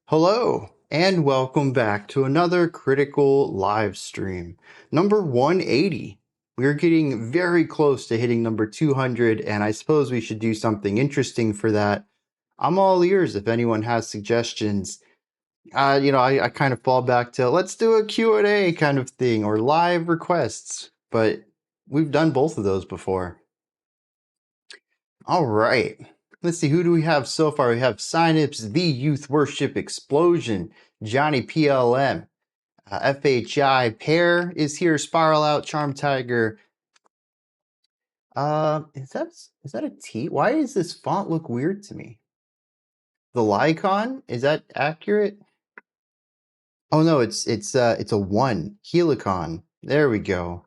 Hello, and welcome back to another critical live stream. Number 180. We're getting very close to hitting number 200, and I suppose we should do something interesting for that. I'm all ears if anyone has suggestions. I kind of fall back to let's do a Q&A kind of thing or live requests, but we've done both of those before. All right. Let's see, who do we have so far? We have Synapse, The Youth Worship Explosion, Johnny PLM, FHI, Pear is here, Spiral Out, Charm Tiger. Is that a T? Why does this font look weird to me? The Lycon? Is that accurate? Oh no, it's a 1. Helicon. There we go.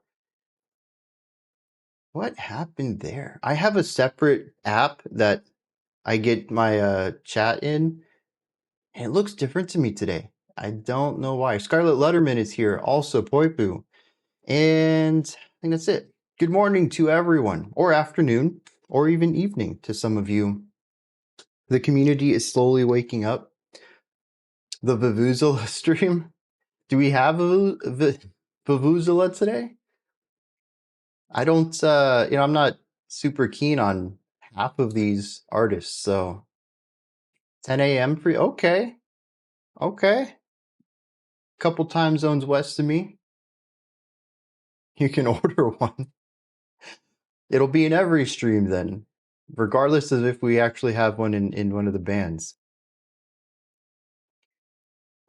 What happened there? I have a separate app that I get my chat in. And it looks different to me today. I don't know why. Scarlett Letterman is here, also Poipu. And I think that's it. Good morning to everyone, or afternoon, or even evening to some of you. The community is slowly waking up. The Vuvuzela stream. Do we have a Vuvuzela today? I don't, I'm not super keen on half of these artists, so 10 a.m. free. Okay. Couple time zones west of me. You can order one. It'll be in every stream then, regardless of if we actually have one in one of the bands.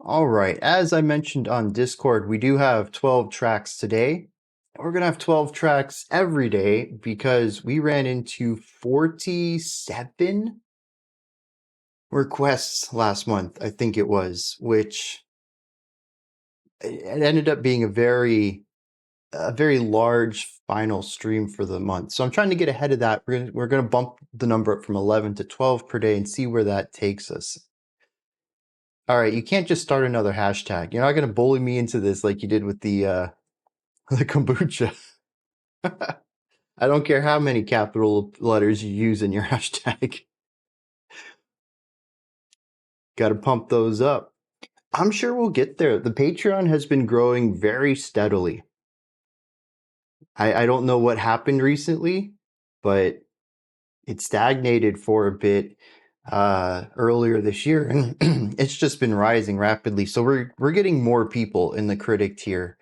All right, as I mentioned on Discord, we do have 12 tracks today. We're going to have 12 tracks every day because we ran into 47 requests last month, I think it was, which it ended up being a very large final stream for the month. So I'm trying to get ahead of that. We're gonna bump the number up from 11 to 12 per day and see where that takes us. All right, you can't just start another hashtag. You're not gonna bully me into this like you did with the the kombucha. I don't care how many capital letters you use in your hashtag. Got to pump those up. I'm sure we'll get there. The Patreon has been growing very steadily. I don't know what happened recently, but it stagnated for a bit earlier this year, and it's just been rising rapidly. So we're getting more people in the critic tier.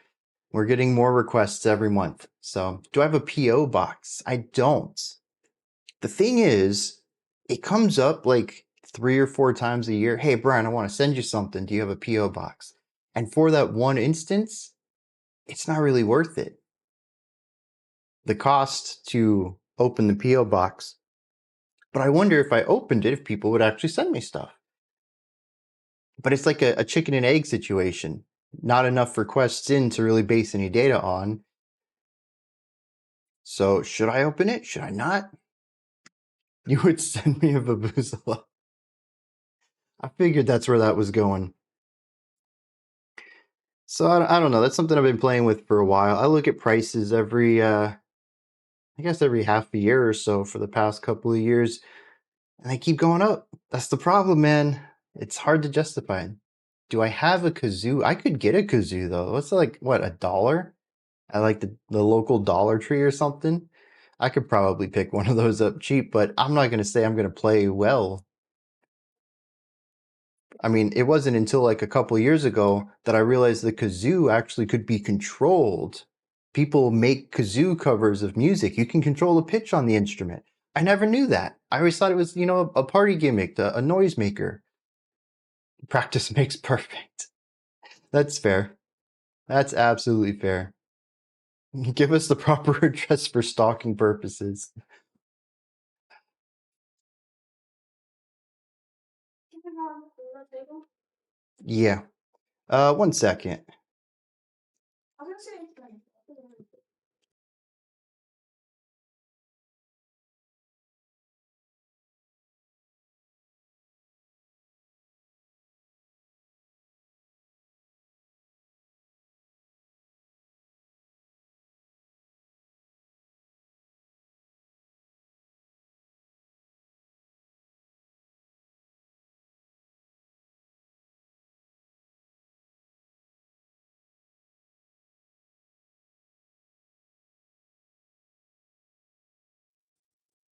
We're getting more requests every month. So do I have a PO box? I don't. The thing is, it comes up like 3 or 4 times a year. Hey, Brian, I want to send you something. Do you have a PO box? And for that one instance, it's not really worth it. The cost to open the PO box. But I wonder if I opened it, if people would actually send me stuff. But it's like a chicken and egg situation. Not enough requests in to really base any data on. So should I open it? Should I not? You would send me a Vuvuzela. I figured that's where that was going. So I don't know. That's something I've been playing with for a while. I look at prices every, I guess every half a year or so for the past couple of years, and they keep going up. That's the problem, man. It's hard to justify. Do I have a kazoo? I could get a kazoo though. What's like, what, $1? At like the local Dollar Tree or something? I could probably pick one of those up cheap, but I'm not going to say I'm going to play well. I mean, it wasn't until like a couple years ago that I realized the kazoo actually could be controlled. People make kazoo covers of music. You can control the pitch on the instrument. I never knew that. I always thought it was, a party gimmick, a noisemaker. Practice makes perfect. That's fair. That's absolutely fair. Give us the proper address for stalking purposes. Yeah. 1 second.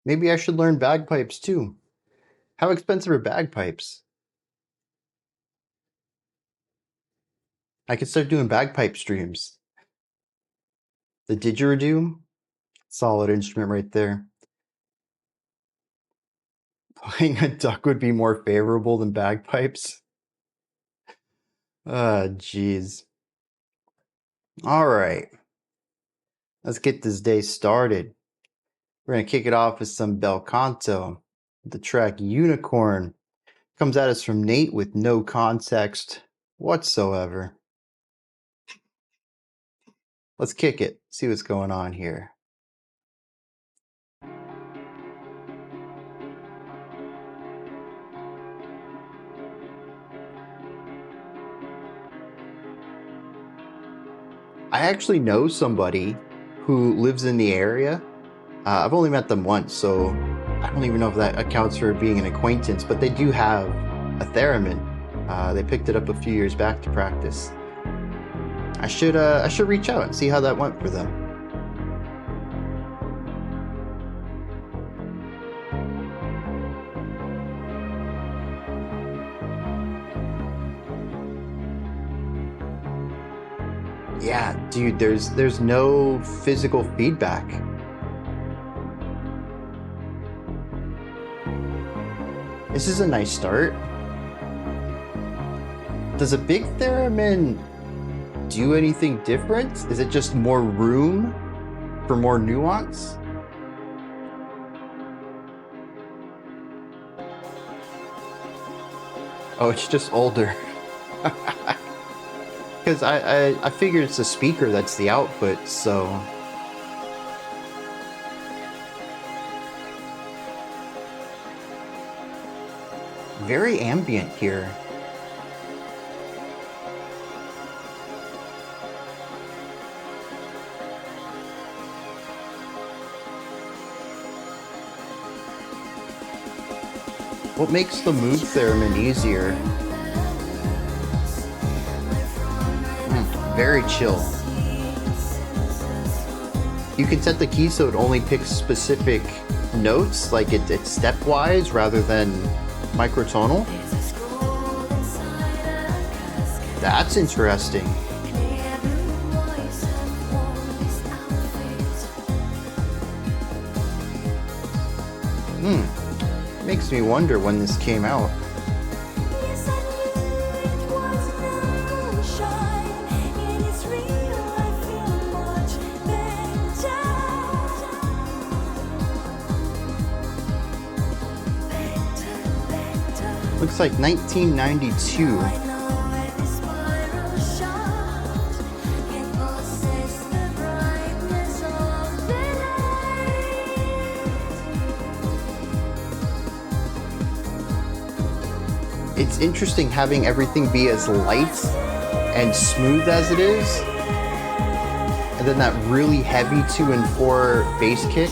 Maybe I should learn bagpipes too. How expensive are bagpipes? I could start doing bagpipe streams. The didgeridoo? Solid instrument right there. Playing a duck would be more favorable than bagpipes? Jeez. Alright. Let's get this day started. We're going to kick it off with some Bel Canto. The track Unicorn comes at us from Nate with no context whatsoever. Let's kick it, see what's going on here. I actually know somebody who lives in the area. I've only met them once, so I don't even know if that accounts for being an acquaintance, but they do have a theremin. They picked it up a few years back to practice. I should reach out and see how that went for them. Yeah, dude, there's no physical feedback. This is a nice start. Does a big theremin do anything different? Is it just more room for more nuance? Oh, it's just older. Because I figure it's the speaker that's the output, so... Very ambient here. What makes the mood theremin easier? Very chill. You can set the key so it only picks specific notes, like it's stepwise rather than microtonal. That's interesting. Makes me wonder when this came out. Looks like 1992. It's interesting having everything be as light and smooth as it is, and then that really heavy 2 and 4 bass kick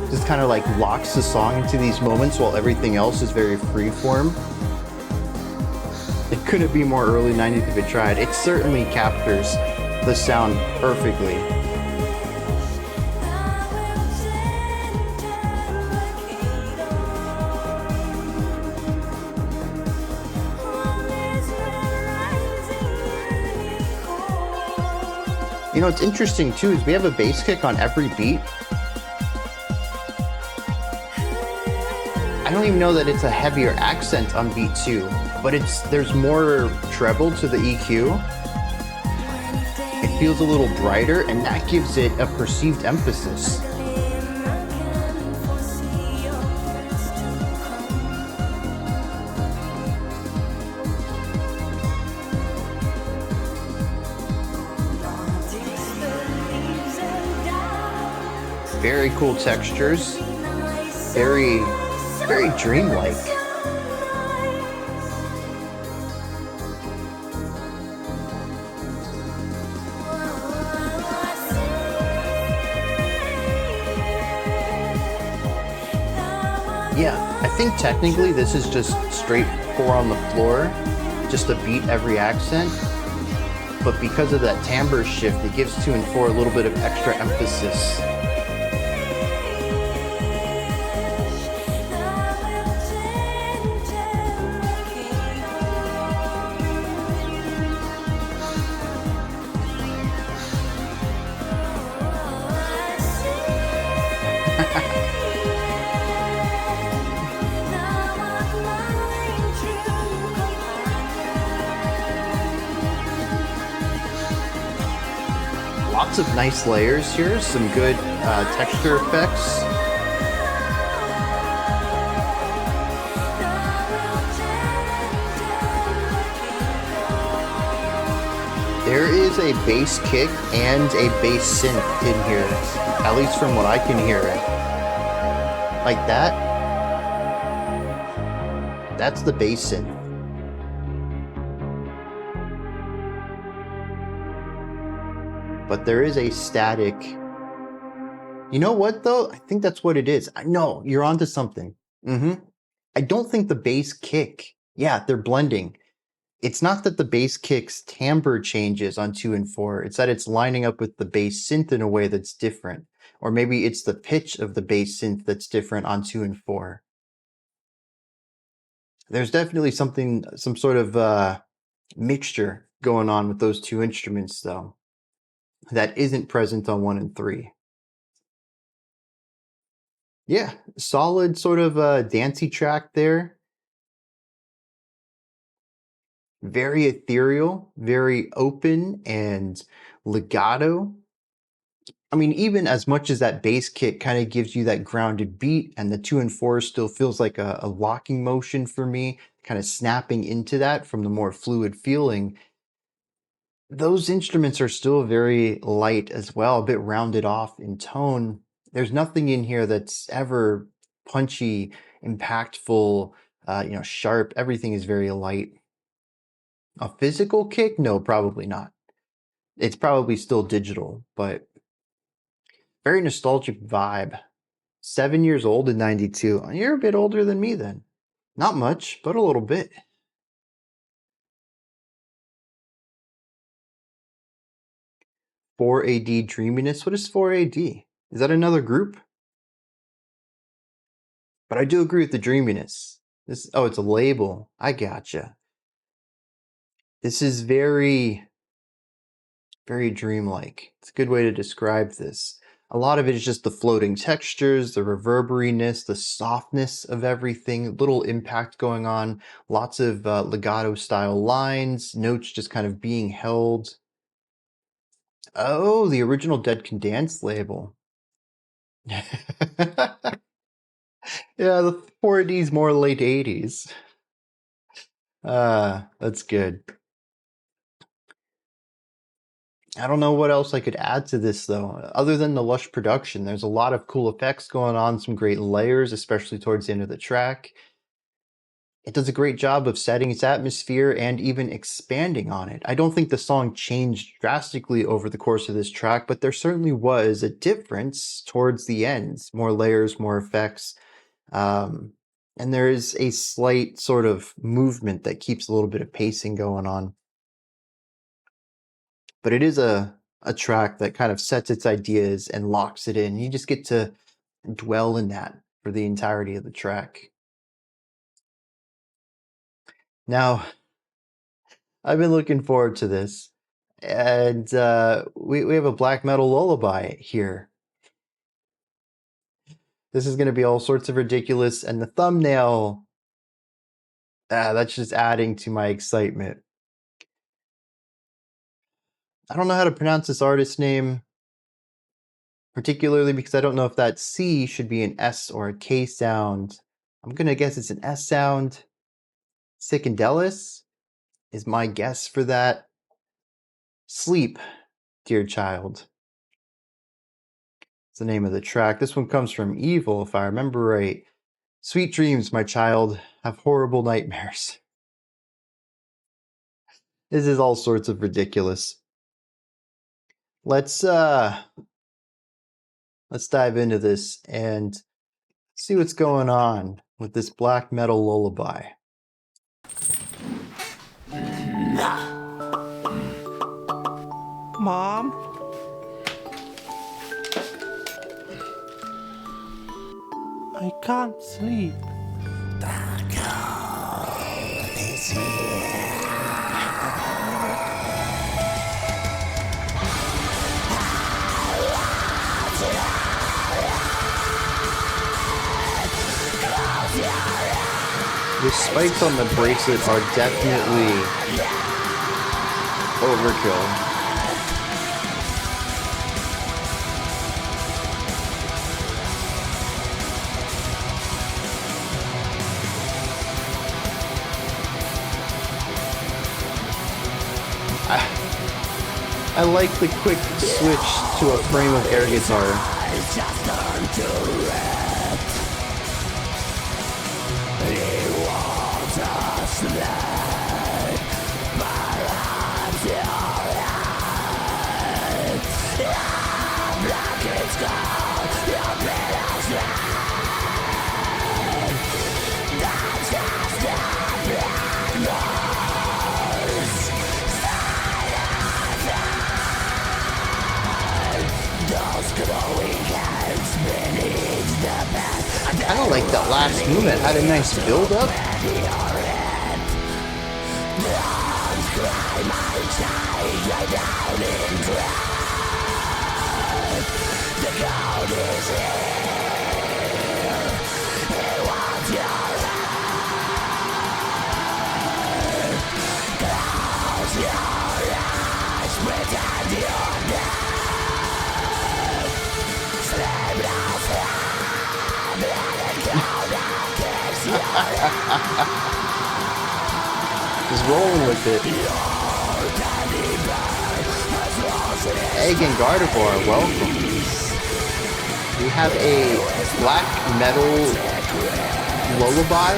just kind of like locks the song into these moments while everything else is very freeform. It couldn't be more early 90s if it tried. It certainly captures the sound perfectly. You know, what's interesting too is we have a bass kick on every beat. I don't even know that it's a heavier accent on beat 2, but there's more treble to the EQ. It feels a little brighter, and that gives it a perceived emphasis. Very cool textures. Very dreamlike. Yeah, I think technically this is just straight 4 on the floor, just a beat every accent. But because of that timbre shift, it gives 2 and 4 a little bit of extra emphasis. Lots of nice layers here, some good texture effects. There is a bass kick and a bass synth in here, at least from what I can hear. Like that. That's the bass synth. But there is a static. You know what though? I think that's what it is. I know, you're onto something. I don't think the bass kick, yeah, they're blending. It's not that the bass kick's timbre changes on 2 and 4. It's that it's lining up with the bass synth in a way that's different. Or maybe it's the pitch of the bass synth that's different on 2 and 4. There's definitely some sort of mixture going on with those two instruments though, that isn't present on 1 and 3. Yeah, solid sort of dancey track there. Very ethereal, very open and legato. I mean, even as much as that bass kick kind of gives you that grounded beat, and the 2 and 4 still feels like a locking motion for me, kind of snapping into that from the more fluid feeling, those instruments are still very light as well, a bit rounded off in tone. There's nothing in here that's ever punchy, impactful, sharp. Everything is very light. A physical kick? No, probably not. It's probably still digital, but very nostalgic vibe. 7 years old in 92. You're a bit older than me then. Not much, but a little bit. "4AD Dreaminess." What is 4AD? Is that another group? But I do agree with the dreaminess. It's a label. I gotcha. This is very, very dreamlike. It's a good way to describe this. A lot of it is just the floating textures, the reverberiness, the softness of everything, little impact going on, lots of legato style lines, notes just kind of being held. Oh, the original Dead Can Dance label. Yeah, the 4D's more late 80s. That's good. I don't know what else I could add to this though, other than the lush production. There's a lot of cool effects going on, some great layers, especially towards the end of the track. It does a great job of setting its atmosphere and even expanding on it. I don't think the song changed drastically over the course of this track, but there certainly was a difference towards the end. More layers, more effects. And there is a slight sort of movement that keeps a little bit of pacing going on. But it is a track that kind of sets its ideas and locks it in. You just get to dwell in that for the entirety of the track. Now, I've been looking forward to this, and we have a black metal lullaby here. This is going to be all sorts of ridiculous, and the thumbnail, that's just adding to my excitement. I don't know how to pronounce this artist's name, particularly because I don't know if that C should be an S or a K sound. I'm going to guess it's an S sound. Cikindeles is my guess for that. Sleep, dear child. It's the name of the track. This one comes from Evil, if I remember right. Sweet dreams, my child. Have horrible nightmares. This is all sorts of ridiculous. Let's dive into this and see what's going on with this black metal lullaby. Mom? I can't sleep. The spikes on the bracelet are definitely overkill. I like the quick switch to a frame of air guitar. I don't like that last movement. Had a nice build up. Just rolling with it. Egg and Gardevoir are welcome. We have a black metal lullaby.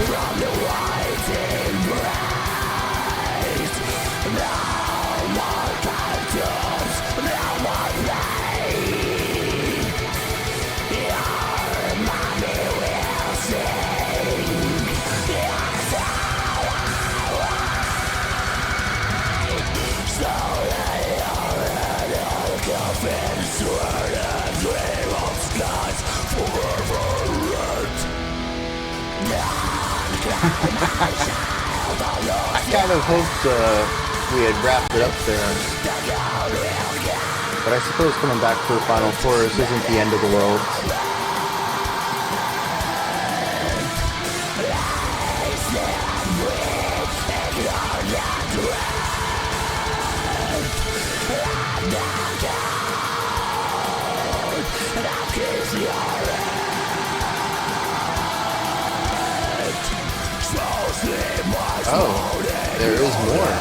I kind of hoped we had wrapped it up there. But I suppose coming back to the Final Chorus isn't the end of the world. Oh, there is more.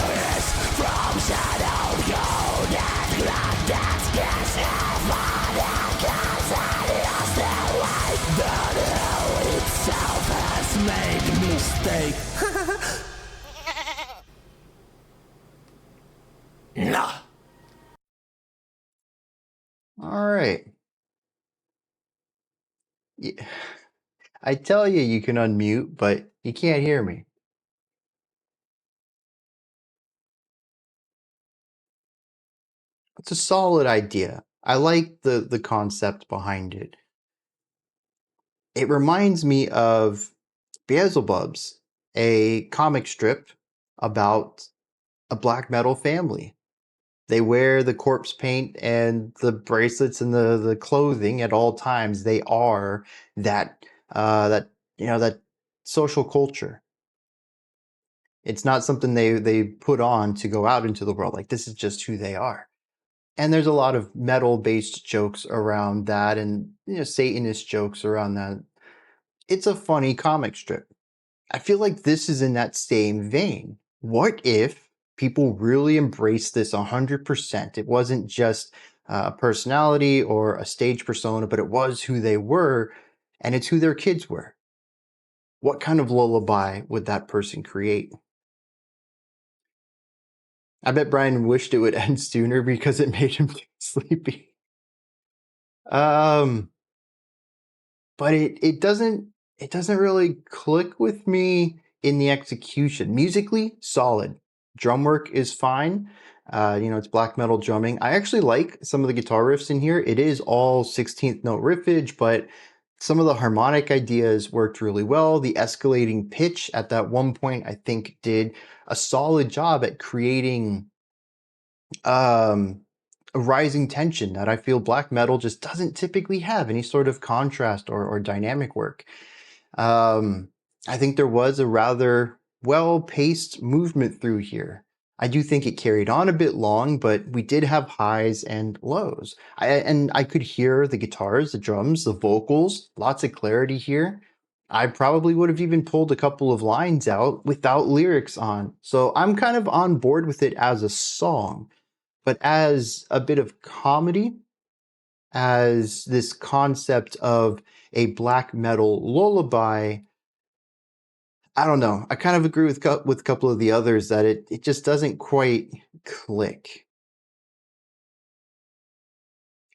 Nah. All right. Yeah. I tell you, you can unmute, but you can't hear me. It's a solid idea. I like the concept behind it. It reminds me of Beelzebubs, a comic strip about a black metal family. They wear the corpse paint and the bracelets and the clothing at all times. They are that that social culture. It's not something they put on to go out into the world. Like, this is just who they are. And there's a lot of metal-based jokes around that, and Satanist jokes around that. It's a funny comic strip. I feel like this is in that same vein. What if people really embraced this 100%? It wasn't just a personality or a stage persona, but it was who they were, and it's who their kids were. What kind of lullaby would that person create? I bet Brian wished it would end sooner because it made him too sleepy. But it doesn't really click with me in the execution. Musically, solid. Drum work is fine. It's black metal drumming. I actually like some of the guitar riffs in here. It is all 16th note riffage, but some of the harmonic ideas worked really well. The escalating pitch at that one point, I think, did a solid job at creating a rising tension that I feel black metal just doesn't typically have any sort of contrast or dynamic work. I think there was a rather well-paced movement through here. I do think it carried on a bit long, but we did have highs and lows. And I could hear the guitars, the drums, the vocals, lots of clarity here. I probably would have even pulled a couple of lines out without lyrics on. So I'm kind of on board with it as a song, but as a bit of comedy, as this concept of a black metal lullaby, I don't know. I kind of agree with a couple of the others that it just doesn't quite click.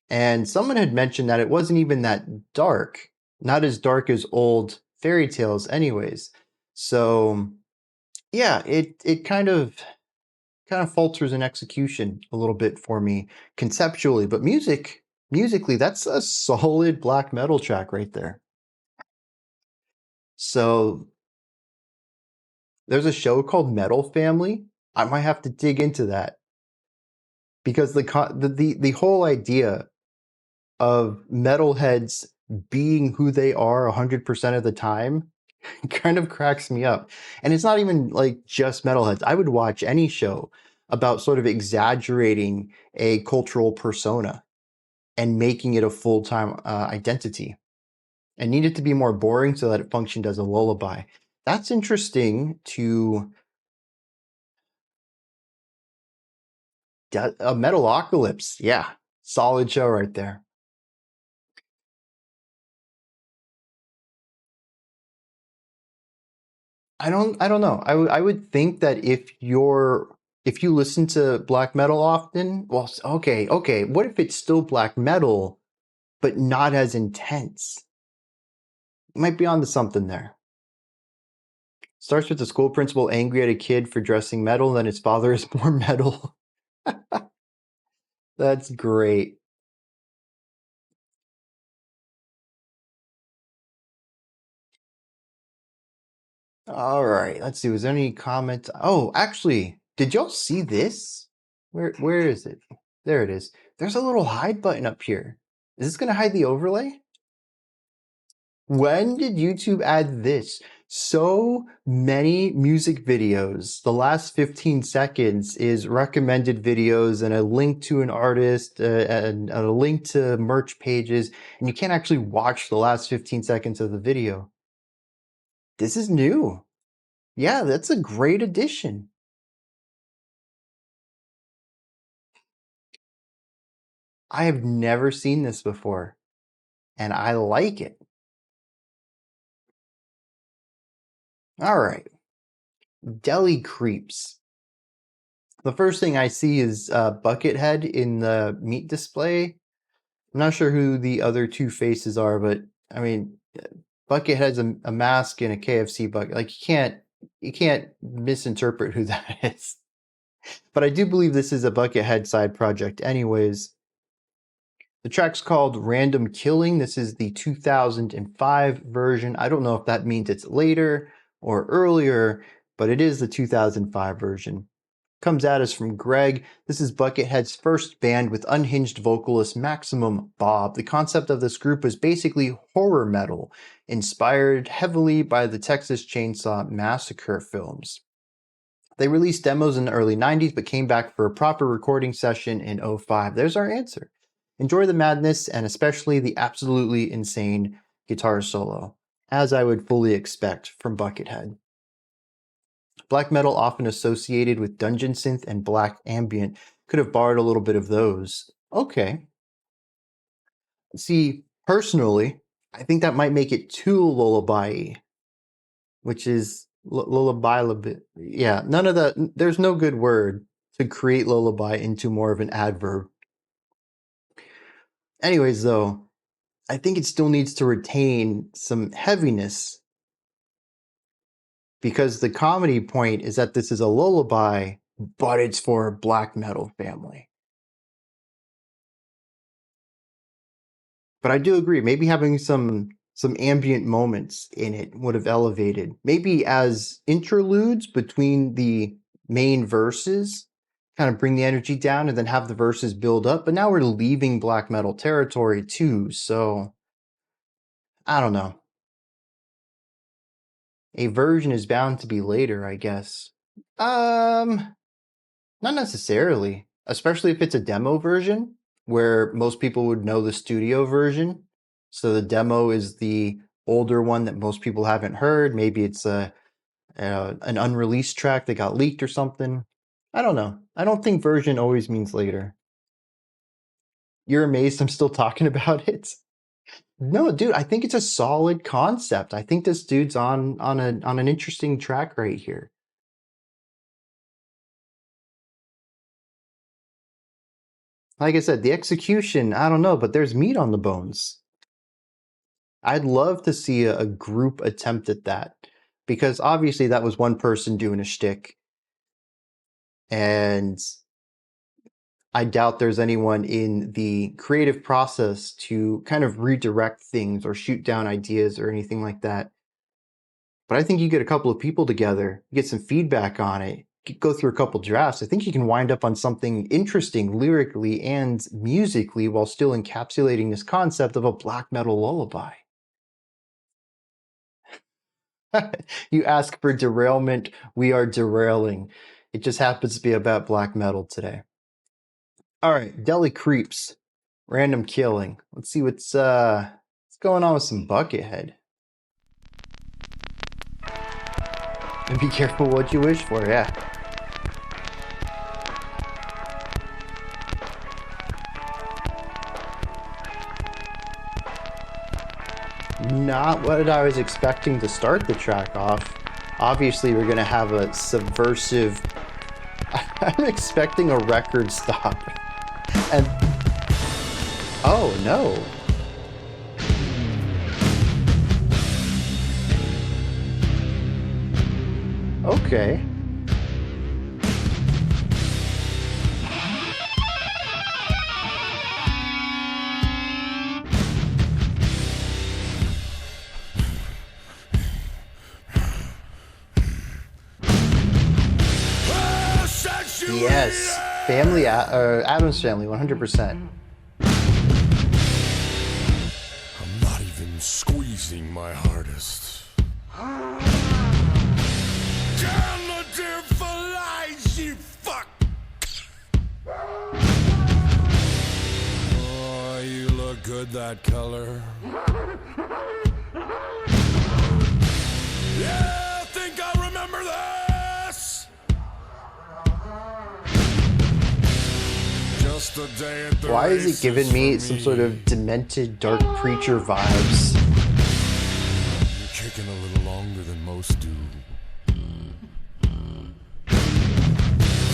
And someone had mentioned that it wasn't even that dark, not as dark as old fairy tales, anyways. So yeah, it kind of falters in execution a little bit for me conceptually, but musically, that's a solid black metal track right there. So there's a show called Metal Family. I might have to dig into that because the whole idea of metalheads being who they are 100% of the time kind of cracks me up. And it's not even like just metalheads. I would watch any show about sort of exaggerating a cultural persona and making it a full-time identity, and need it to be more boring so that it functioned as a lullaby. That's interesting to a Metalocalypse. Yeah, solid show right there. I don't know. I would think that if you listen to black metal often, well, okay. What if it's still black metal, but not as intense? You might be onto something there. Starts with the school principal angry at a kid for dressing metal, then his father is more metal. That's great. All right, let's see. Was there any comments? Oh, actually, did y'all see this? Where is it? There it is. There's a little hide button up here. Is this gonna hide the overlay? When did YouTube add this? So many music videos. The last 15 seconds is recommended videos and a link to an artist and a link to merch pages, and you can't actually watch the last 15 seconds of the video. This is new. Yeah, that's a great addition. I have never seen this before, and I like it. All right, Deli creeps. The first thing I see is Buckethead in the meat display. I'm not sure who the other two faces are, but I mean, Buckethead's a mask and a KFC bucket. Like you can't misinterpret who that is. But I do believe this is a Buckethead side project, anyways. The track's called Random Killing. This is the 2005 version. I don't know if that means it's later or earlier, but it is the 2005 version. Comes at us from Greg. This is Buckethead's first band with unhinged vocalist Maximum Bob. The concept of this group was basically horror metal, inspired heavily by the Texas Chainsaw Massacre films. They released demos in the early 90s, but came back for a proper recording session in 05. There's our answer. Enjoy the madness, and especially the absolutely insane guitar solo, as I would fully expect from Buckethead. Black metal, often associated with dungeon synth and black ambient, could have borrowed a little bit of those. Okay. See, personally, I think that might make it too lullaby-y, which is lullaby. Yeah, none of that. There's no good word to create lullaby into more of an adverb. Anyways, though, I think it still needs to retain some heaviness, because the comedy point is that this is a lullaby, but it's for a black metal family. But I do agree, maybe having some ambient moments in it would have elevated, maybe as interludes between the main verses, kind of bring the energy down and then have the verses build up. But now we're leaving black metal territory too, so I don't know. A version is bound to be later, I guess. Not necessarily, especially if it's a demo version where most people would know the studio version. So the demo is the older one that most people haven't heard. Maybe it's an unreleased track that got leaked or something. I don't know. I don't think version always means later. You're amazed I'm still talking about it? No, dude, I think it's a solid concept. I think this dude's on an interesting track right here. Like I said, the execution, I don't know, but there's meat on the bones. I'd love to see a group attempt at that, because obviously that was one person doing a shtick, and I doubt there's anyone in the creative process to kind of redirect things or shoot down ideas or anything like that. But I think you get a couple of people together, get some feedback on it, go through a couple drafts. I think you can wind up on something interesting lyrically and musically while still encapsulating this concept of a black metal lullaby. You ask for derailment, we are derailing. It just happens to be about black metal today. All right, Deli Creeps, random killing. Let's see what's going on with some Buckethead. And be careful what you wish for, yeah. Not what I was expecting to start the track off. Obviously, we're going to have a subversive... I'm expecting a record stop. And... oh, no. Okay. Yes, family, Addams Family, 100%. I'm not even squeezing my hardest. Damn for lies, you fuck! Oh, you look good that color. Yeah, I think I remember this. Just a day at the Why is it giving me some sort of demented dark preacher vibes? You're kicking a little longer than most do.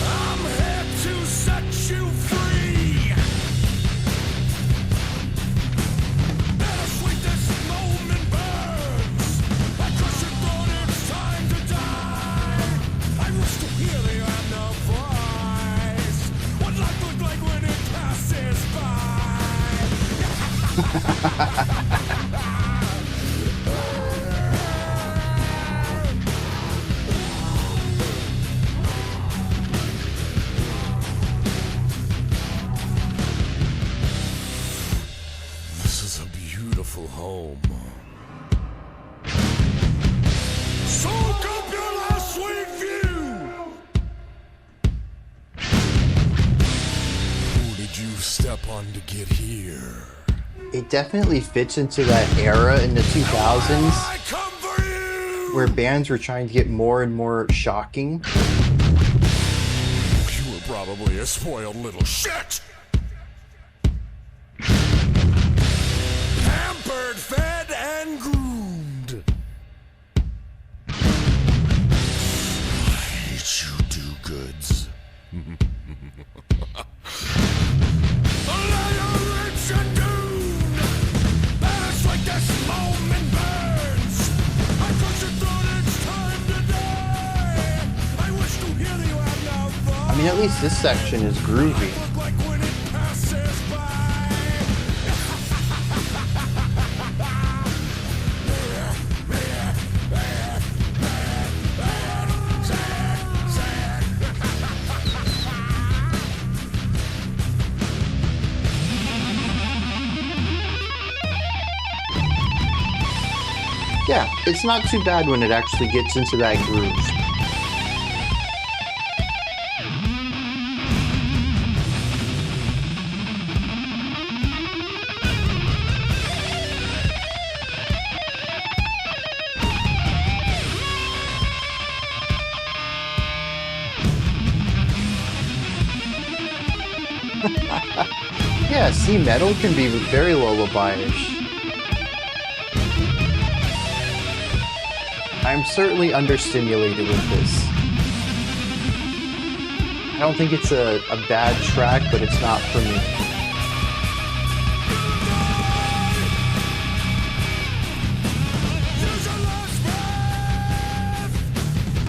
I'm here to set you free. Bittersweet this moment burns. I crush your throat, it's time to die. I wish to hear the end of voice. What life look like when it passes by. Home. Soak up your last sweet view. Who did you step on to get here? It definitely fits into that era in the 2000s where bands were trying to get more and more shocking. You were probably a spoiled little shit. Pampered, fed, and groomed. I hate you do-goods. A liar, rich and doomed. It's like this moment burns. I cut your throat, it's time to die. I wish to hear you out now. I mean, at least this section is groovy. Like when it passes by. Yeah, it's not too bad when it actually gets into that groove. Yeah, see, metal can be very lullaby-ish. I'm certainly understimulated with this. I don't think it's a bad track, but it's not for me. Use your last breath.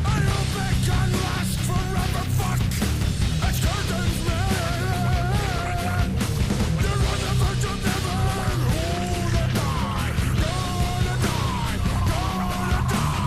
I hope it can last forever. Fuck. It's curtains, man. You're on the verge of never. Gonna die. Gonna die.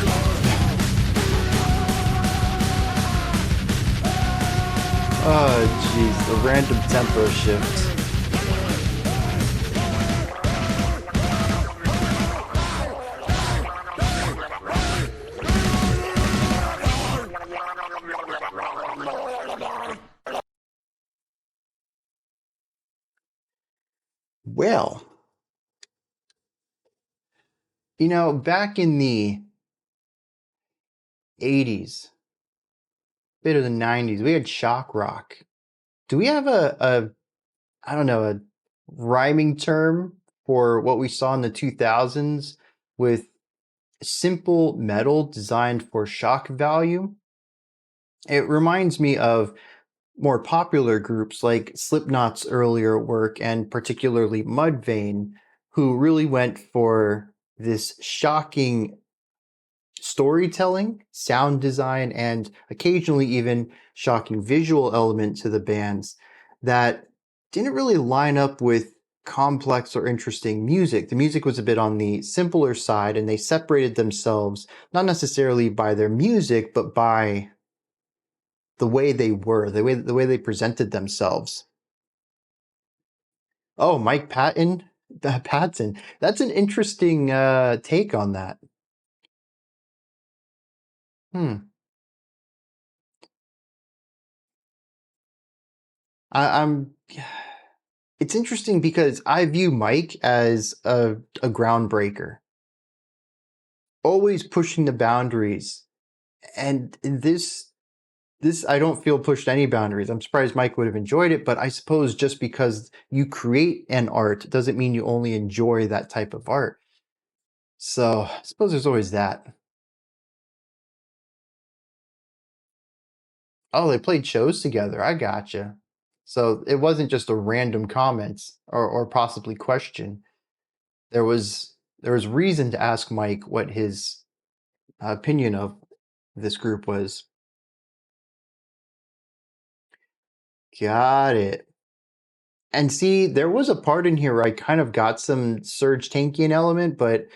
Gonna die. Oh, jeez, the random tempo shift. Well, you know, back in the 80s, bit of the 90s, we had shock rock. Do we have I don't know, a rhyming term for what we saw in the 2000s with simple metal designed for shock value? It reminds me of more popular groups like Slipknot's earlier work and particularly Mudvayne, who really went for this shocking storytelling, sound design, and occasionally even shocking visual element to the bands that didn't really line up with complex or interesting music. The music was a bit on the simpler side, and they separated themselves not necessarily by their music, but by the way they were, the way they presented themselves. Oh, Mike Patton, Patton. That's an interesting take on that. Hmm. I'm. It's interesting because I view Mike as a groundbreaker, always pushing the boundaries. And in this I don't feel pushed any boundaries. I'm surprised Mike would have enjoyed it, but I suppose just because you create an art doesn't mean you only enjoy that type of art. So I suppose there's always that. Oh, they played shows together. I gotcha. So it wasn't just a random comment or possibly question. There was reason to ask Mike what his opinion of this group was. Got it. And see, there was a part in here where I kind of got some Serge Tankian element, but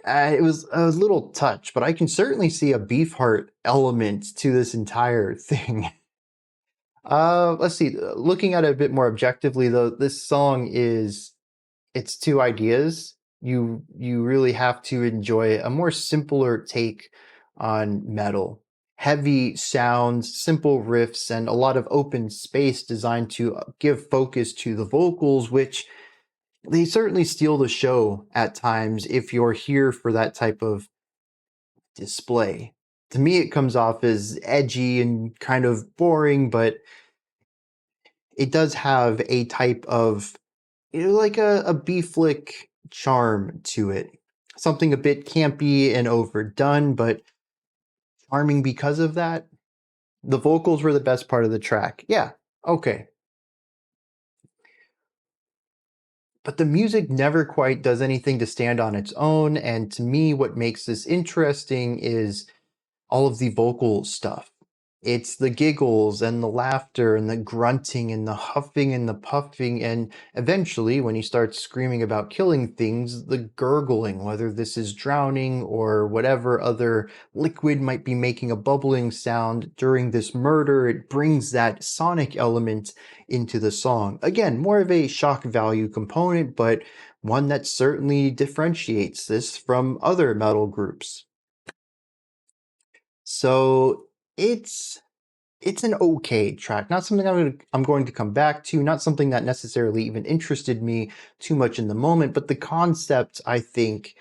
it was a little touch. But I can certainly see a Beefheart element to this entire thing. Let's see. Looking at it a bit more objectively, though, this song is it's two ideas. You really have to enjoy a more simpler take on metal. Heavy sounds, simple riffs, and a lot of open space designed to give focus to the vocals, which they certainly steal the show at times if you're here for that type of display. To me, it comes off as edgy and kind of boring, but it does have a type of like a B flick charm to it. Something a bit campy and overdone, but charming because of that. The vocals were the best part of the track. Yeah, okay. but the music never quite does anything to stand on its own. And to me, what makes this interesting is all of the vocal stuff. It's the giggles and the laughter and the grunting and the huffing and the puffing. And eventually, when he starts screaming about killing things, the gurgling, whether this is drowning or whatever other liquid might be making a bubbling sound during this murder, it brings that sonic element into the song. Again, more of a shock value component, but one that certainly differentiates this from other metal groups. So it's an okay track, not something I'm going to come back to, not something that necessarily even interested me too much in the moment, but the concept, I think,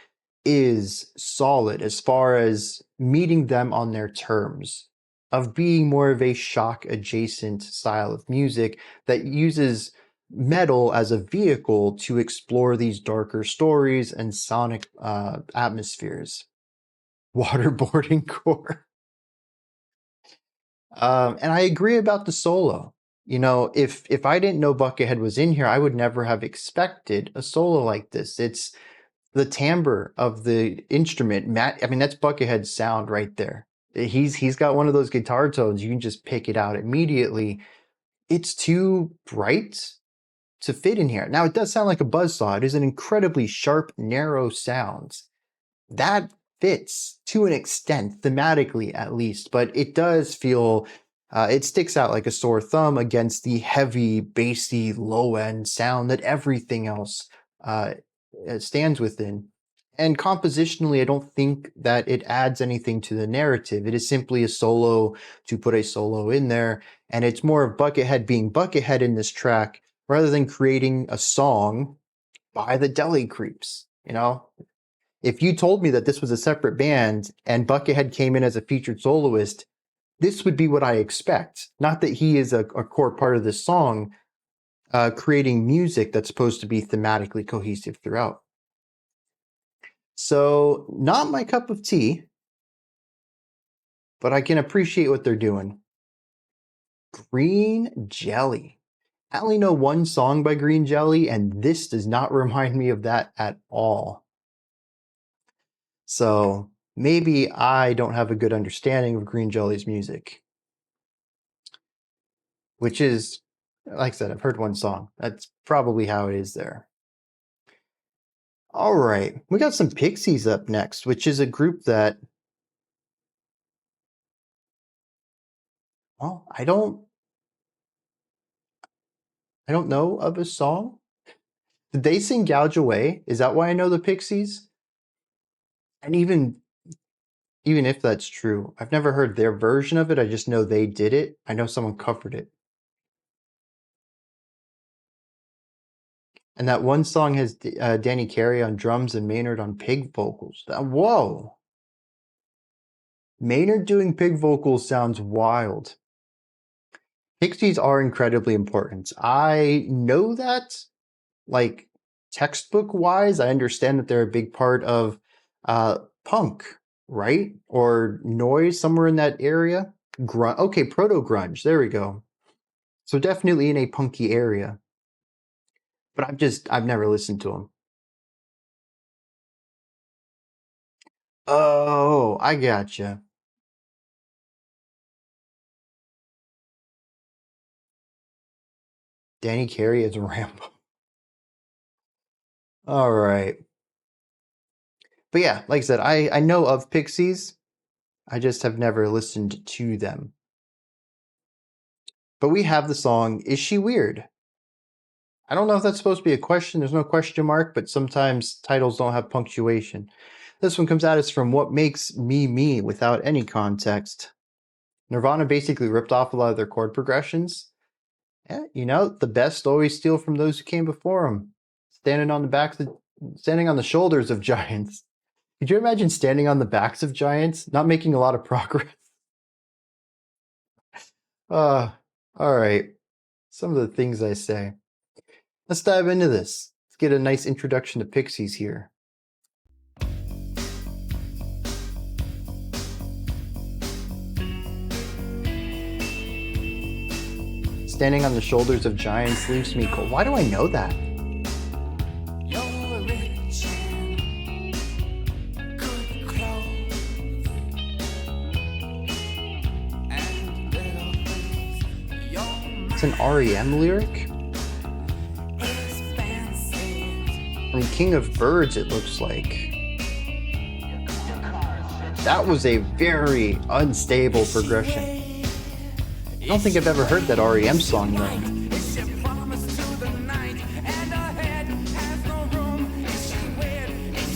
is solid as far as meeting them on their terms, of being more of a shock adjacent style of music that uses metal as a vehicle to explore these darker stories and sonic atmospheres. Waterboarding core. And I agree about the solo. You know, if I didn't know Buckethead was in here, I would never have expected a solo like this. It's the timbre of the instrument. Matt, I mean, that's Buckethead's sound right there. He's got one of those guitar tones. You can just pick it out immediately. It's too bright to fit in here. Now, it does sound like a buzzsaw. It is an incredibly sharp, narrow sound. That fits to an extent, thematically at least, but it does feel, it sticks out like a sore thumb against the heavy, bassy, low-end sound that everything else stands within. And compositionally, I don't think that it adds anything to the narrative. It is simply a solo to put a solo in there, and it's more of Buckethead being Buckethead in this track rather than creating a song by the Deli Creeps, you know? If you told me that this was a separate band and Buckethead came in as a featured soloist, this would be what I expect. Not that he is a core part of this song, creating music that's supposed to be thematically cohesive throughout. So, not my cup of tea, but I can appreciate what they're doing. Green Jelly. I only know one song by Green Jelly, and this does not remind me of that at all. So maybe I don't have a good understanding of Green Jelly's music. Which is, like I said, I've heard one song. That's probably how it is there. All right, we got some Pixies up next, which is a group that, well, I don't know of a song. Did they sing Gouge Away? Is that why I know the Pixies? And even if that's true, I've never heard their version of it. I just know they did it. I know someone covered it. And that one song has Danny Carey on drums and Maynard on pig vocals. Whoa! Maynard doing pig vocals sounds wild. Pixies are incredibly important. I know that, like, textbook-wise, I understand that they're a big part of punk, right? Or noise, somewhere in that area. Okay, proto-grunge, there we go. So definitely in a punky area. But I've never listened to them. Oh, I gotcha. Danny Carey as Rambo. All right. But yeah, like I said, I know of Pixies. I just have never listened to them. But we have the song, Is She Weird? I don't know if that's supposed to be a question. There's no question mark, but sometimes titles don't have punctuation. This one comes at us from What Makes Me Me without any context. Nirvana basically ripped off a lot of their chord progressions. Yeah, you know, the best always steal from those who came before them. Standing on the shoulders of giants. Could you imagine standing on the backs of giants, not making a lot of progress? All right. Some of the things I say. Let's dive into this. Let's get a nice introduction to Pixies here. Standing on the shoulders of giants leaves me cold. Why do I know that? It's an REM lyric? From King of Birds, it looks like. That was a very unstable progression. I don't think I've ever heard that REM song though.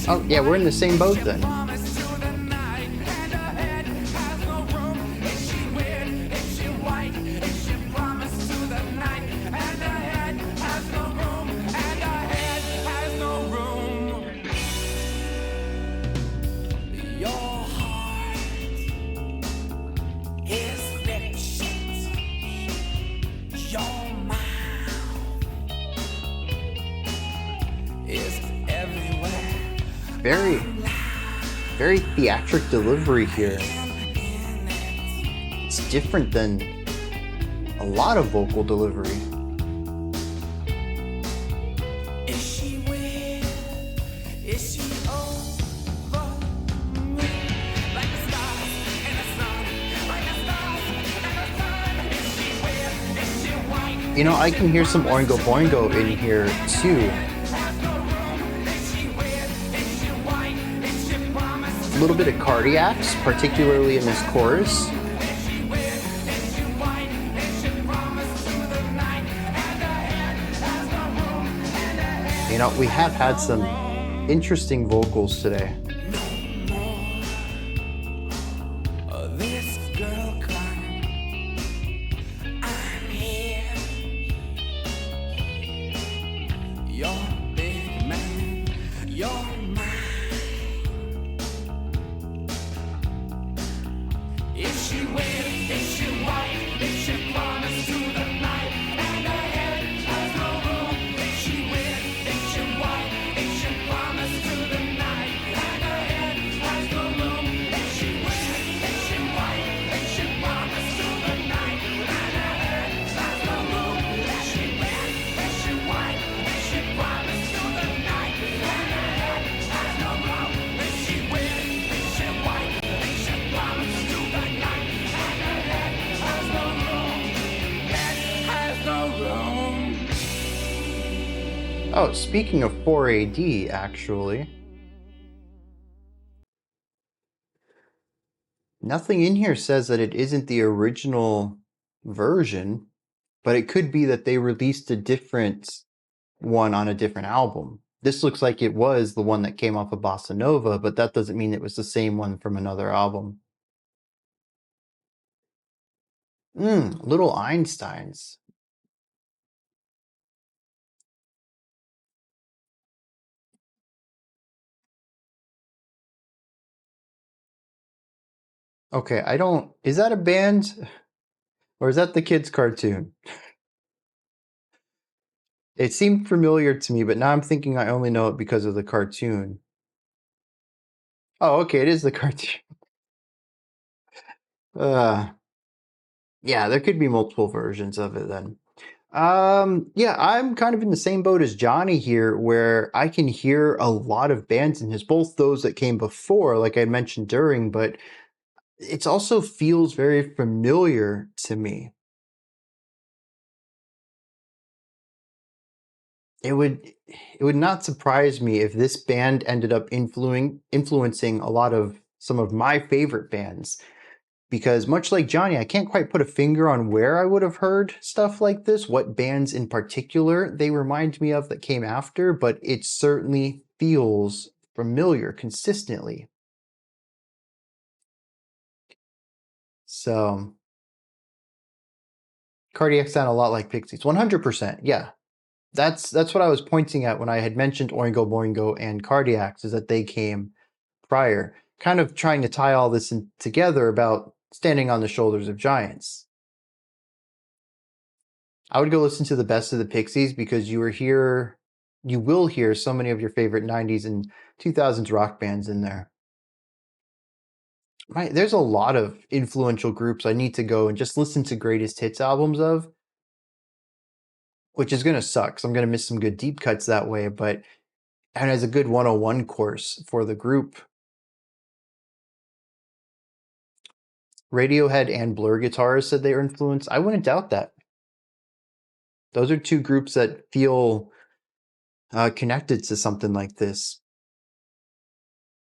Oh yeah, we're in the same boat then. Very theatric delivery here. It's different than a lot of vocal delivery. You know, I can hear some Oingo Boingo in here too. A little bit of Cardiacs, particularly in this chorus. You know, we have had some interesting vocals today. Oh, speaking of 4AD, actually. Nothing in here says that it isn't the original version, but it could be that they released a different one on a different album. This looks like it was the one that came off of Bossa Nova, but that doesn't mean it was the same one from another album. Little Einsteins. Okay, is that a band? Or is that the kids' cartoon? It seemed familiar to me, but now I'm thinking I only know it because of the cartoon. Oh, okay, it is the cartoon. Yeah, there could be multiple versions of it then. Yeah, I'm kind of in the same boat as Johnny here, where I can hear a lot of bands in his, both those that came before, like I mentioned during, but it also feels very familiar to me. It would not surprise me if this band ended up influencing a lot of some of my favorite bands. Because much like Johnny, I can't quite put a finger on where I would have heard stuff like this, what bands in particular they remind me of that came after, but it certainly feels familiar consistently. So, Cardiac sound a lot like Pixies, 100%. Yeah, that's what I was pointing at when I had mentioned Oingo Boingo and Cardiacs, is that they came prior, kind of trying to tie all this in together about standing on the shoulders of giants. I would go listen to the best of the Pixies because you will hear so many of your favorite 90s and 2000s rock bands in there. There's a lot of influential groups I need to go and just listen to greatest hits albums of, which is going to suck because I'm going to miss some good deep cuts that way, but and as a good 101 course for the group. Radiohead and Blur guitarists said they were influenced. I wouldn't doubt that. Those are two groups that feel connected to something like this.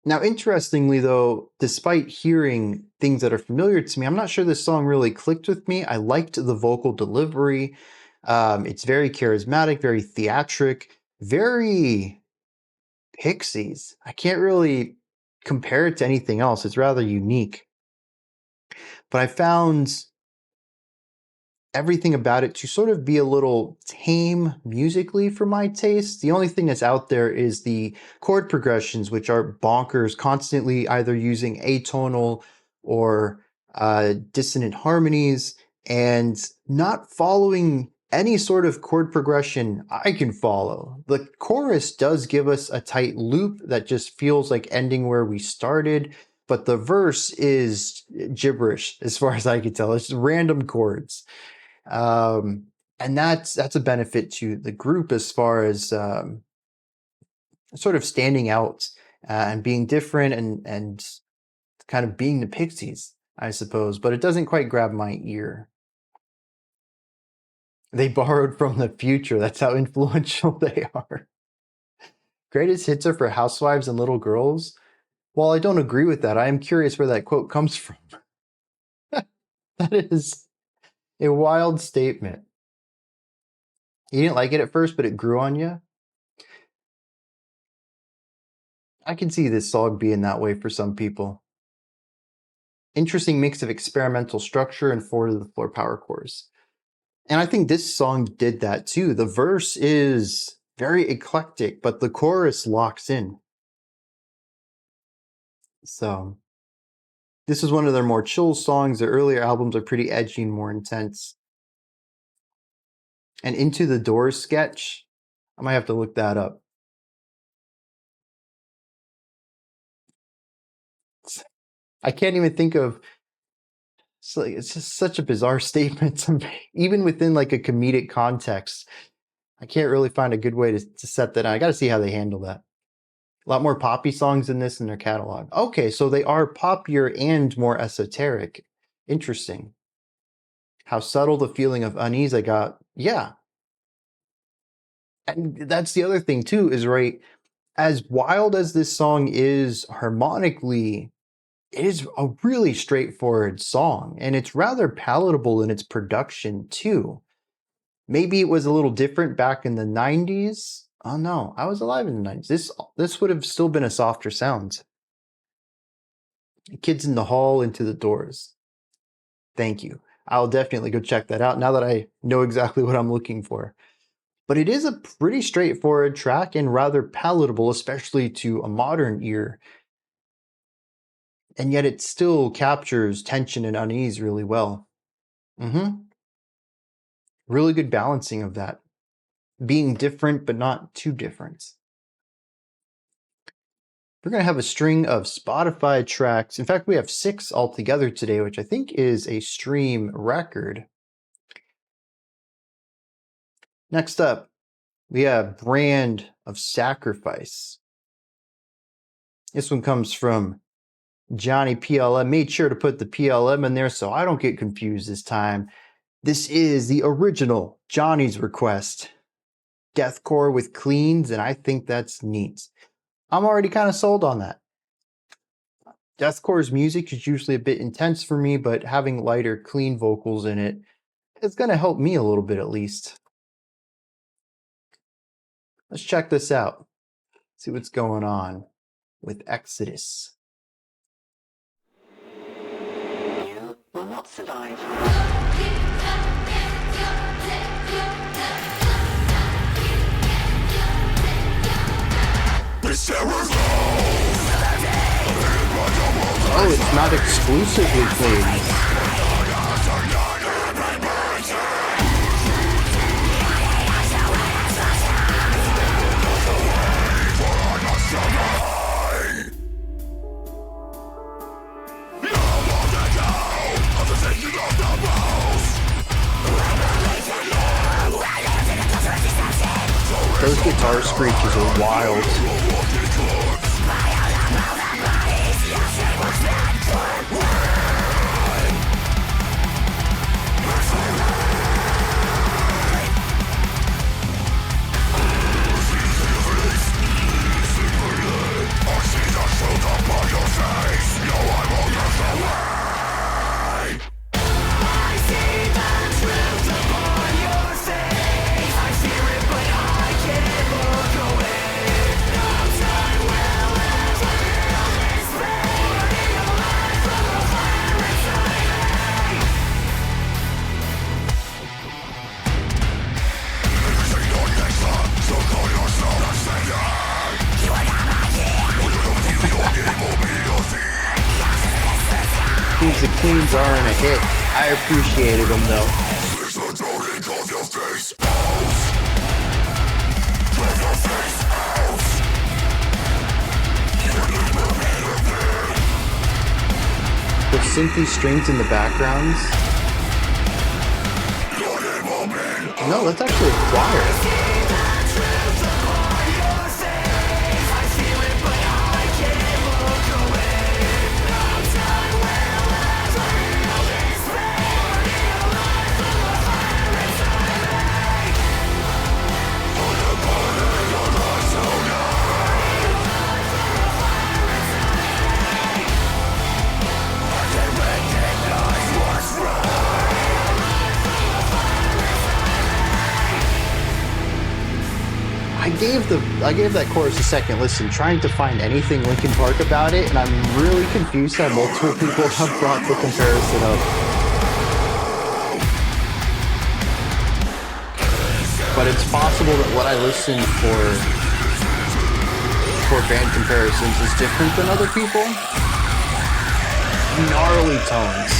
Now, interestingly, though, despite hearing things that are familiar to me, I'm not sure this song really clicked with me. I liked the vocal delivery. It's very charismatic, very theatric, very Pixies. I can't really compare it to anything else. It's rather unique. But I found everything about it to sort of be a little tame musically for my taste. The only thing that's out there is the chord progressions, which are bonkers, constantly either using atonal or dissonant harmonies and not following any sort of chord progression I can follow. The chorus does give us a tight loop that just feels like ending where we started, but the verse is gibberish as far as I can tell. It's random chords. And that's a benefit to the group as far as sort of standing out and being different and kind of being the Pixies, I suppose, but it doesn't quite grab my ear. They borrowed from the future. That's how influential they are. Greatest hits are for housewives and little girls. While I don't agree with that, I am curious where that quote comes from. That is a wild statement. You didn't like it at first, but it grew on you? I can see this song being that way for some people. Interesting mix of experimental structure and 4-to-the-floor power chords. And I think this song did that too. The verse is very eclectic, but the chorus locks in. So this is one of their more chill songs. Their earlier albums are pretty edgy and more intense. And Into the Doors sketch, I might have to look that up. I can't even think of, it's just such a bizarre statement to me, even within like a comedic context. I can't really find a good way to set that out. I got to see how they handle that. A lot more poppy songs in this in their catalog. Okay, so they are poppier and more esoteric. Interesting. How subtle the feeling of unease I got. Yeah. And that's the other thing too, is right, as wild as this song is harmonically, it is a really straightforward song, and it's rather palatable in its production too. Maybe it was a little different back in the 90s. Oh no, I was alive in the 90s. This would have still been a softer sound. Kids in the Hall, Into the Doors. Thank you. I'll definitely go check that out now that I know exactly what I'm looking for. But it is a pretty straightforward track and rather palatable, especially to a modern ear. And yet it still captures tension and unease really well. Really good balancing of that. Being different, but not too different. We're going to have a string of Spotify tracks. In fact, we have 6 altogether today, which I think is a stream record. Next up, we have Brand of Sacrifice. This one comes from Johnny PLM. Made sure to put the PLM in there so I don't get confused this time. This is the original Johnny's request. Deathcore with cleans, and I think that's neat. I'm already kind of sold on that. Deathcore's music is usually a bit intense for me, but having lighter, clean vocals in it is going to help me a little bit at least. Let's check this out. See what's going on with Exodus. You will not survive. Oh, it's not exclusively clean. Those guitar screeches are wild. the cleans aren't a hit. I appreciated them though. The synthy strings in the backgrounds. No, that's actually a choir. I gave that chorus a second listen, trying to find anything Linkin Park about it, and I'm really confused how multiple people have brought the comparison up. But it's possible that what I listen for band comparisons is different than other people. Gnarly tones.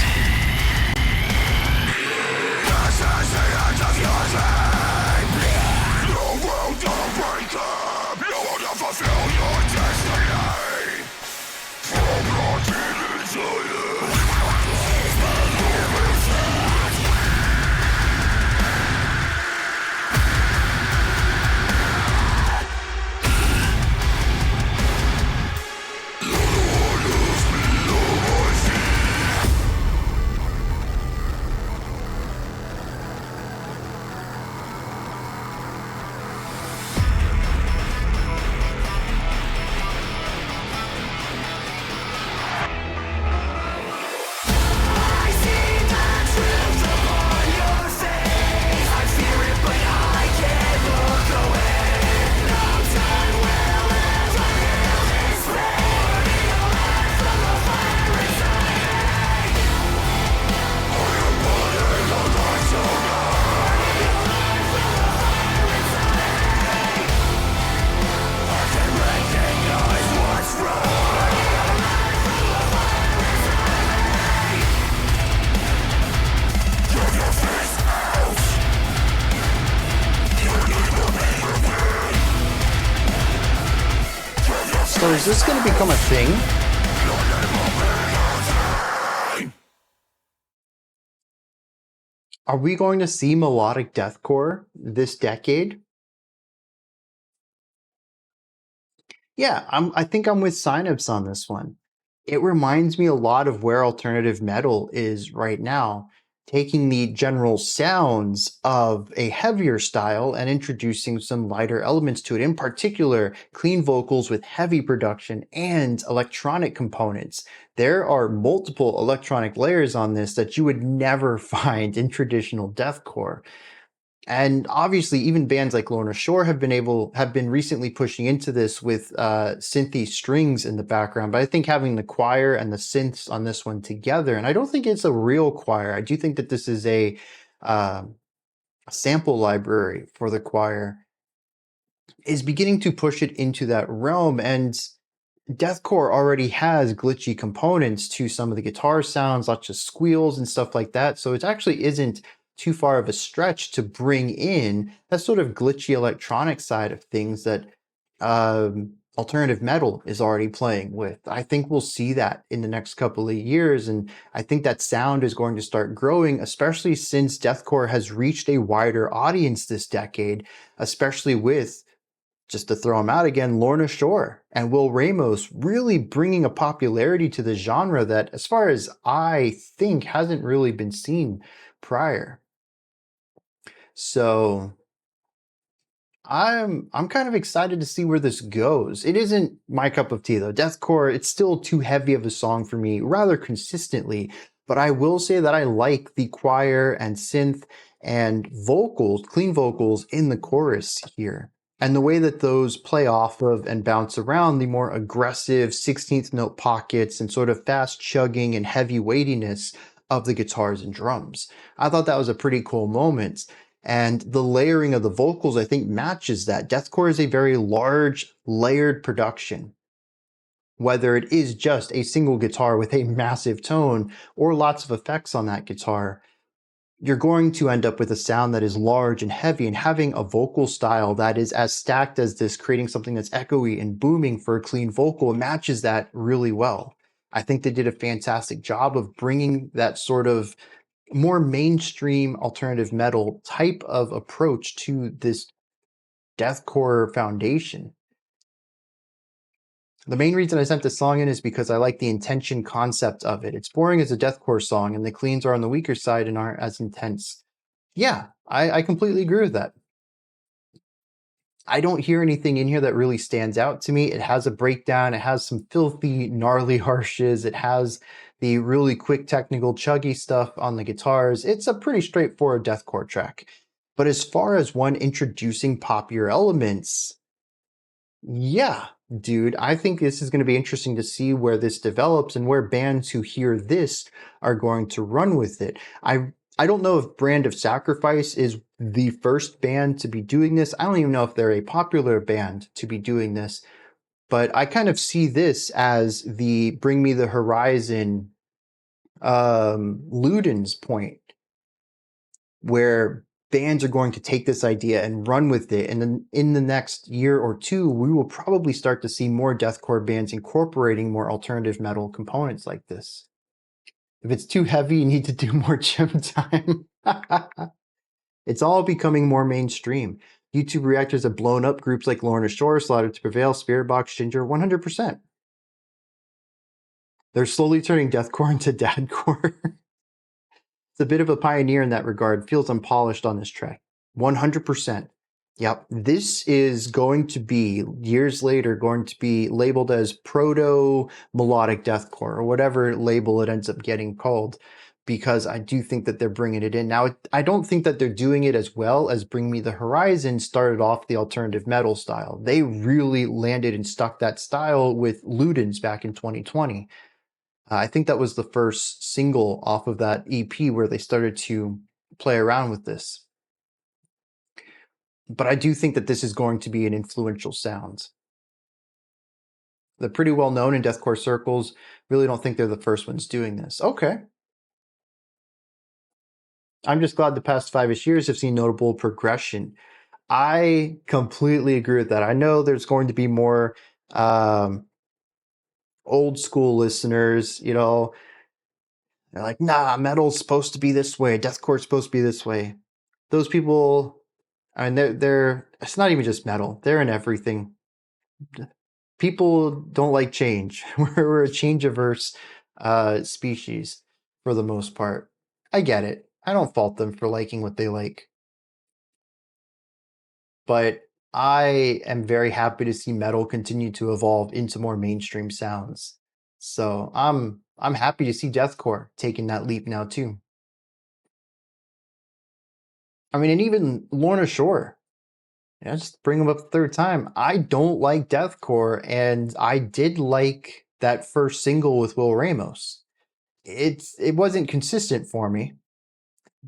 So is this going to become a thing? Are we going to see melodic deathcore this decade? Yeah, I think I'm with Synapse on this one. It reminds me a lot of where alternative metal is right now, taking the general sounds of a heavier style and introducing some lighter elements to it. In particular, clean vocals with heavy production and electronic components. There are multiple electronic layers on this that you would never find in traditional deathcore. And obviously, even bands like Lorna Shore have been recently pushing into this with synthy strings in the background. But I think having the choir and the synths on this one together, and I don't think it's a real choir. I do think that this is a sample library for the choir, is beginning to push it into that realm. And deathcore already has glitchy components to some of the guitar sounds, lots of squeals and stuff like that. So it actually isn't too far of a stretch to bring in that sort of glitchy electronic side of things that alternative metal is already playing with. I think we'll see that in the next couple of years, and I think that sound is going to start growing, especially since deathcore has reached a wider audience this decade, especially with, just to throw them out again, Lorna Shore and Will Ramos really bringing a popularity to the genre that, as far as I think, hasn't really been seen prior. So I'm kind of excited to see where this goes. It isn't my cup of tea though. Deathcore, it's still too heavy of a song for me rather consistently, but I will say that I like the choir and synth and vocals, clean vocals in the chorus here. And the way that those play off of and bounce around the more aggressive 16th note pockets and sort of fast chugging and heavy weightiness of the guitars and drums. I thought that was a pretty cool moment. And the layering of the vocals, I think, matches that. Deathcore is a very large, layered production. whether it is just a single guitar with a massive tone or lots of effects on that guitar, you're going to end up with a sound that is large and heavy, and having a vocal style that is as stacked as this, creating something that's echoey and booming for a clean vocal, matches that really well. I think they did a fantastic job of bringing that sort of more mainstream alternative metal type of approach to this deathcore foundation. The main reason I sent this song in is because I like the intention concept of it. It's boring as a deathcore song, and the cleans are on the weaker side and aren't as intense. Yeah, I completely agree with that. I don't hear anything in here that really stands out to me. It has a breakdown. It has some filthy, gnarly harshes. It has the really quick, technical, chuggy stuff on the guitars. It's a pretty straightforward deathcore track. But as far as one introducing poppier elements, yeah, dude, I think this is going to be interesting to see where this develops and where bands who hear this are going to run with it. I don't know if Brand of Sacrifice is the first band to be doing this. I don't even know if they're a popular band to be doing this, but I kind of see this as the Bring Me the Horizon Luden's point, where bands are going to take this idea and run with it. And then in the next year or two, we will probably start to see more deathcore bands incorporating more alternative metal components like this. If it's too heavy, you need to do more gym time. It's all becoming more mainstream. YouTube reactors have blown up. Groups like Lorna Shore, Slaughter to Prevail, Spirit Box, Ginger, 100%. They're slowly turning deathcore into dadcore. It's a bit of a pioneer in that regard. Feels unpolished on this track. 100%. Yep. This is going to be, years later, going to be labeled as proto-melodic deathcore, or whatever label it ends up getting called, because I do think that they're bringing it in. Now, I don't think that they're doing it as well as Bring Me the Horizon started off the alternative metal style. They really landed and stuck that style with Luden's back in 2020. I think that was the first single off of that EP where they started to play around with this. But I do think that this is going to be an influential sound. They're pretty well known in deathcore circles. Really don't think they're the first ones doing this. Okay. I'm just glad the past 5-ish years have seen notable progression. I completely agree with that. I know there's going to be more old school listeners, you know, they're like, nah, metal's supposed to be this way, deathcore's supposed to be this way. Those people, I mean, they're it's not even just metal, they're in everything. People don't like change. We're a change-averse species for the most part. I get it. I don't fault them for liking what they like. But I am very happy to see metal continue to evolve into more mainstream sounds. So I'm happy to see deathcore taking that leap now too. I mean, and even Lorna Shore. Yeah, just bring them up the third time. I don't like deathcore, and I did like that first single with Will Ramos. It wasn't consistent for me.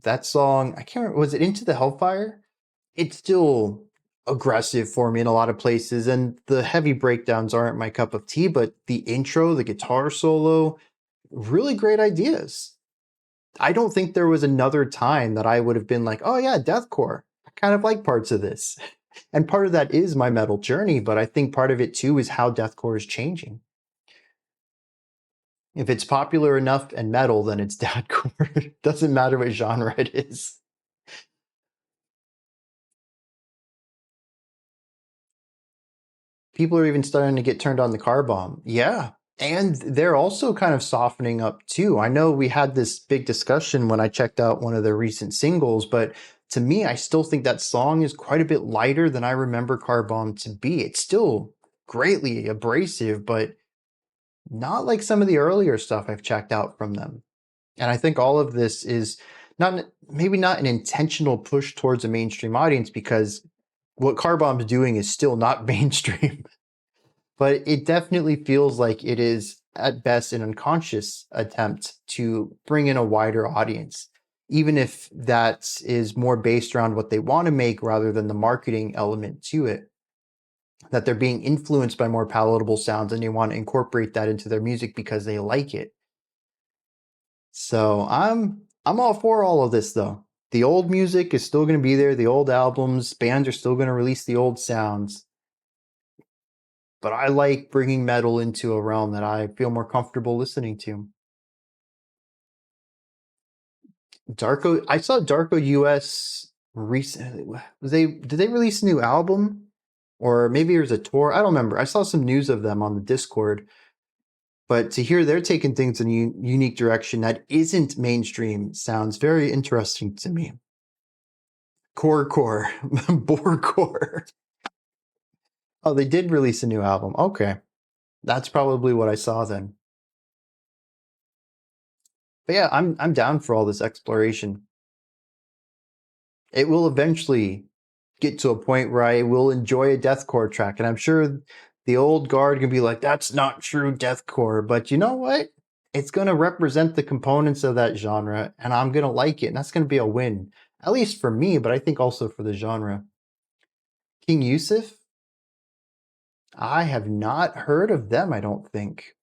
That song, I can't remember, was it Into the Hellfire? It's still aggressive for me in a lot of places, and the heavy breakdowns aren't my cup of tea, but the intro, the guitar solo, really great ideas. I don't think there was another time that I would have been like, oh yeah, deathcore. I kind of like parts of this. And part of that is my metal journey, but I think part of it too is how deathcore is changing. If it's popular enough and metal, then it's deathcore. It doesn't matter what genre it is. People are even starting to get turned on the car bomb. Yeah. And they're also kind of softening up too. I know we had this big discussion when I checked out one of their recent singles, but to me, I still think that song is quite a bit lighter than I remember Car Bomb to be. It's still greatly abrasive, but not like some of the earlier stuff I've checked out from them. And I think all of this is maybe not an intentional push towards a mainstream audience, because what Car Bomb's doing is still not mainstream. But it definitely feels like it is, at best, an unconscious attempt to bring in a wider audience, even if that is more based around what they want to make rather than the marketing element to it. that they're being influenced by more palatable sounds and they want to incorporate that into their music because they like it. So I'm all for all of this though. The old music is still going to be there. The old albums, bands are still going to release the old sounds. But I like bringing metal into a realm that I feel more comfortable listening to. Darko, I saw Darko US recently. Did they release a new album? Or maybe it was a tour. I don't remember. I saw some news of them on the Discord. But to hear they're taking things in a unique direction that isn't mainstream sounds very interesting to me. Core, Borecore. Oh, they did release a new album. Okay. That's probably what I saw then. But yeah, I'm down for all this exploration. It will eventually get to a point where I will enjoy a deathcore track, and I'm sure the old guard can be like, that's not true deathcore, but you know what? It's going to represent the components of that genre, and I'm going to like it, and that's going to be a win. At least for me, but I think also for the genre. King Yusuf? I have not heard of them, I don't think.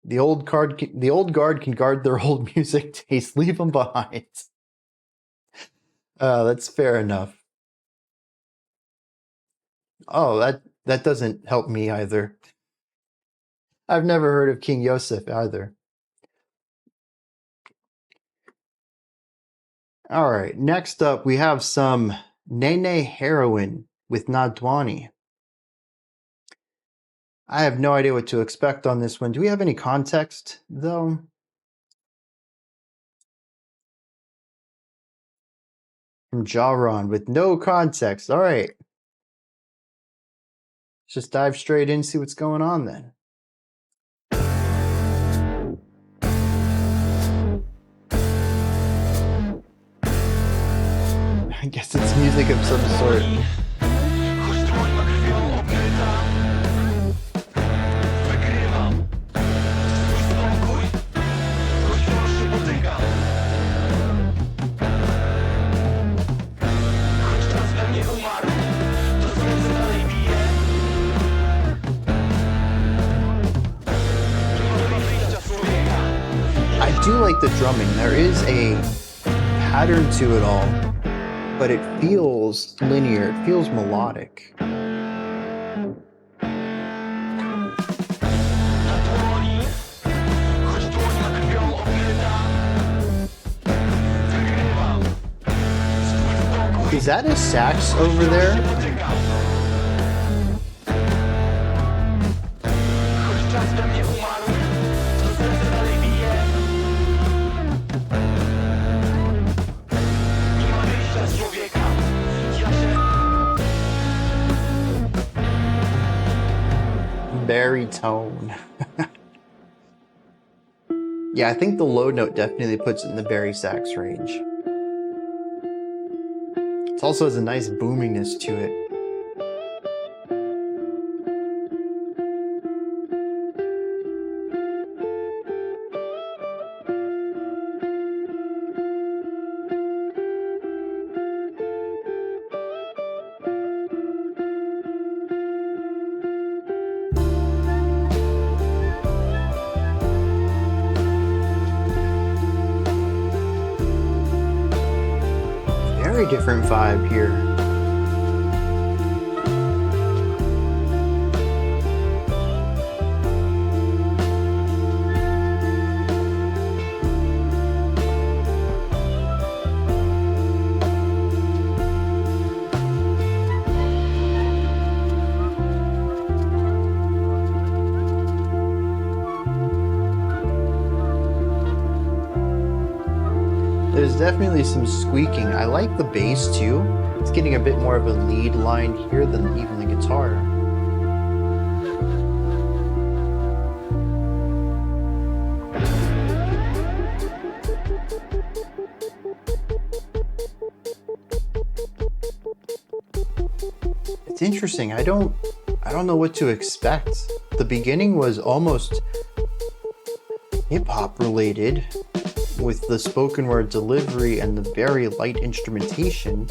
The old guard can guard their old music taste. Leave them behind. That's fair enough. Oh, that doesn't help me either. I've never heard of King Yosef either. All right, next up we have some Nene Heroine with dłoni. I have no idea what to expect on this one. Do we have any context, though? From Jaron with no context. All right. Let's just dive straight in and see what's going on then. I guess it's music of some sort. I do like the drumming. There is a pattern to it all, but it feels linear. It feels melodic. Is that a sax over there? Baritone. Yeah, I think the low note definitely puts it in the bari sax range. It also has a nice boomingness to it. Very different vibe here. There's definitely some squeaking. I like the bass too. It's getting a bit more of a lead line here than even the guitar. It's interesting. I don't know what to expect. The beginning was almost hip-hop related, with the spoken word delivery and the very light instrumentation.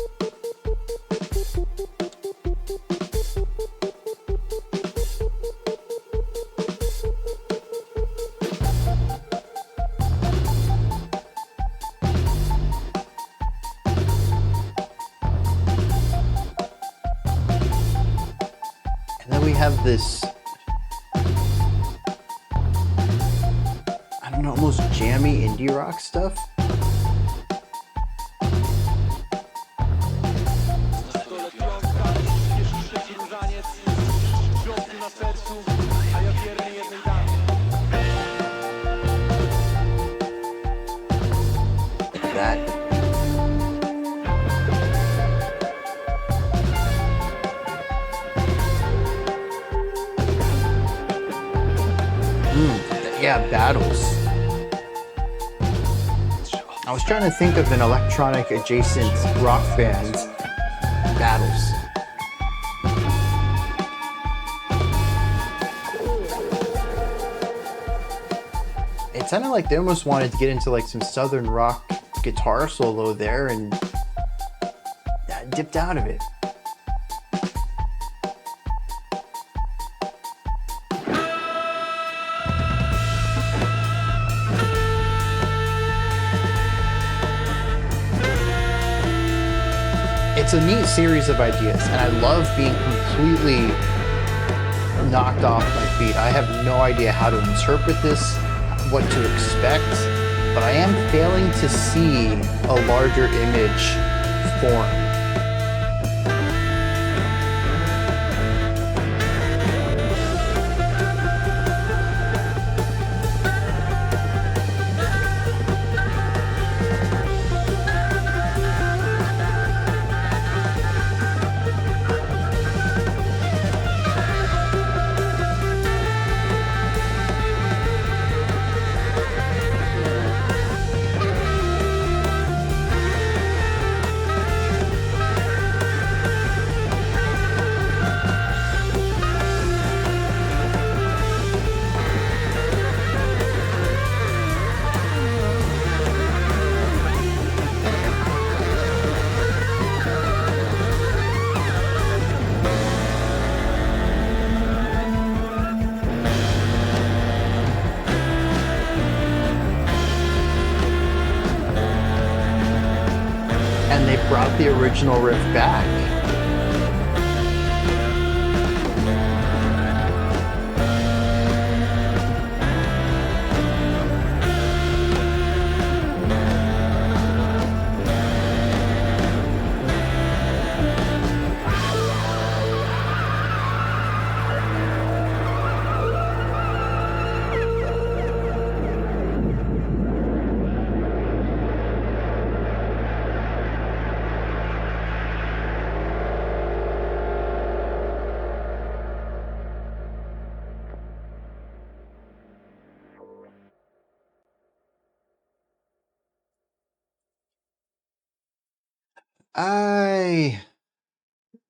And then we have this, I don't know, almost jammy indie rock stuff. That. Yeah, Battles. I was trying to think of an electronic adjacent rock band. Battles. It sounded like they almost wanted to get into like some southern rock guitar solo there and dipped out of it. It's a neat series of ideas, and I love being completely knocked off my feet. I have no idea how to interpret this, what to expect, but I am failing to see a larger image form. And they brought the original riff back.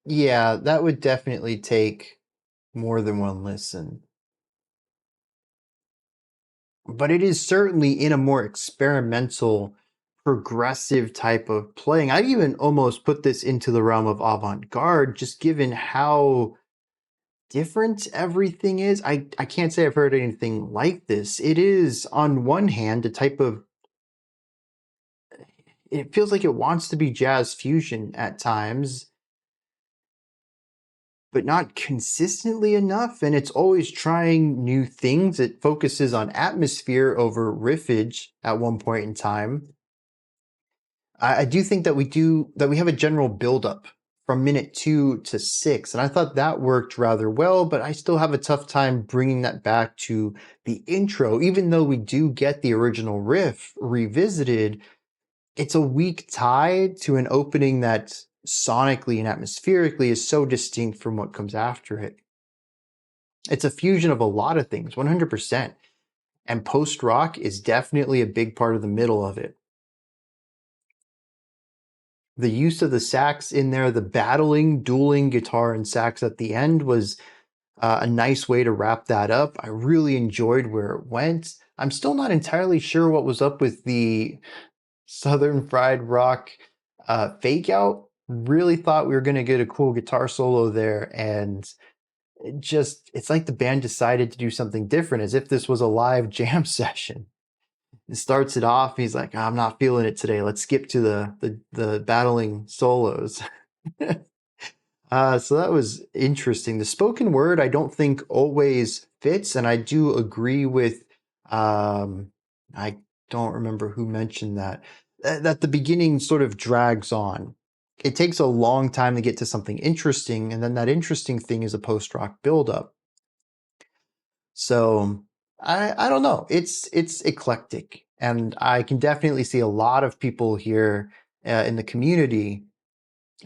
Yeah, that would definitely take more than one listen. But it is certainly in a more experimental, progressive type of playing. I'd even almost put this into the realm of avant-garde, just given how different everything is. I can't say I've heard anything like this. It is, on one hand, a type of, it feels like it wants to be jazz fusion at times, but not consistently enough. And it's always trying new things. It focuses on atmosphere over riffage at one point in time. I do think that we have a general buildup from minute 2 to 6, and I thought that worked rather well, but I still have a tough time bringing that back to the intro. Even though we do get the original riff revisited, it's a weak tie to an opening that sonically and atmospherically is so distinct from what comes after it. It's a fusion of a lot of things, 100%, and post-rock is definitely a big part of the middle of it. The use of the sax in there, the dueling guitar and sax at the end was a nice way to wrap that up. I really enjoyed where it went. I'm still not entirely sure what was up with the Southern Fried Rock fake out. Really thought we were going to get a cool guitar solo there, and it's like the band decided to do something different, as if this was a live jam session. It starts it off. He's like, I'm not feeling it today. Let's skip to the battling solos. So that was interesting. The spoken word, I don't think always fits, and I do agree with. I don't remember who mentioned that. That the beginning sort of drags on. It takes a long time to get to something interesting, and then that interesting thing is a post-rock buildup. So I don't know. It's eclectic, and I can definitely see a lot of people here in the community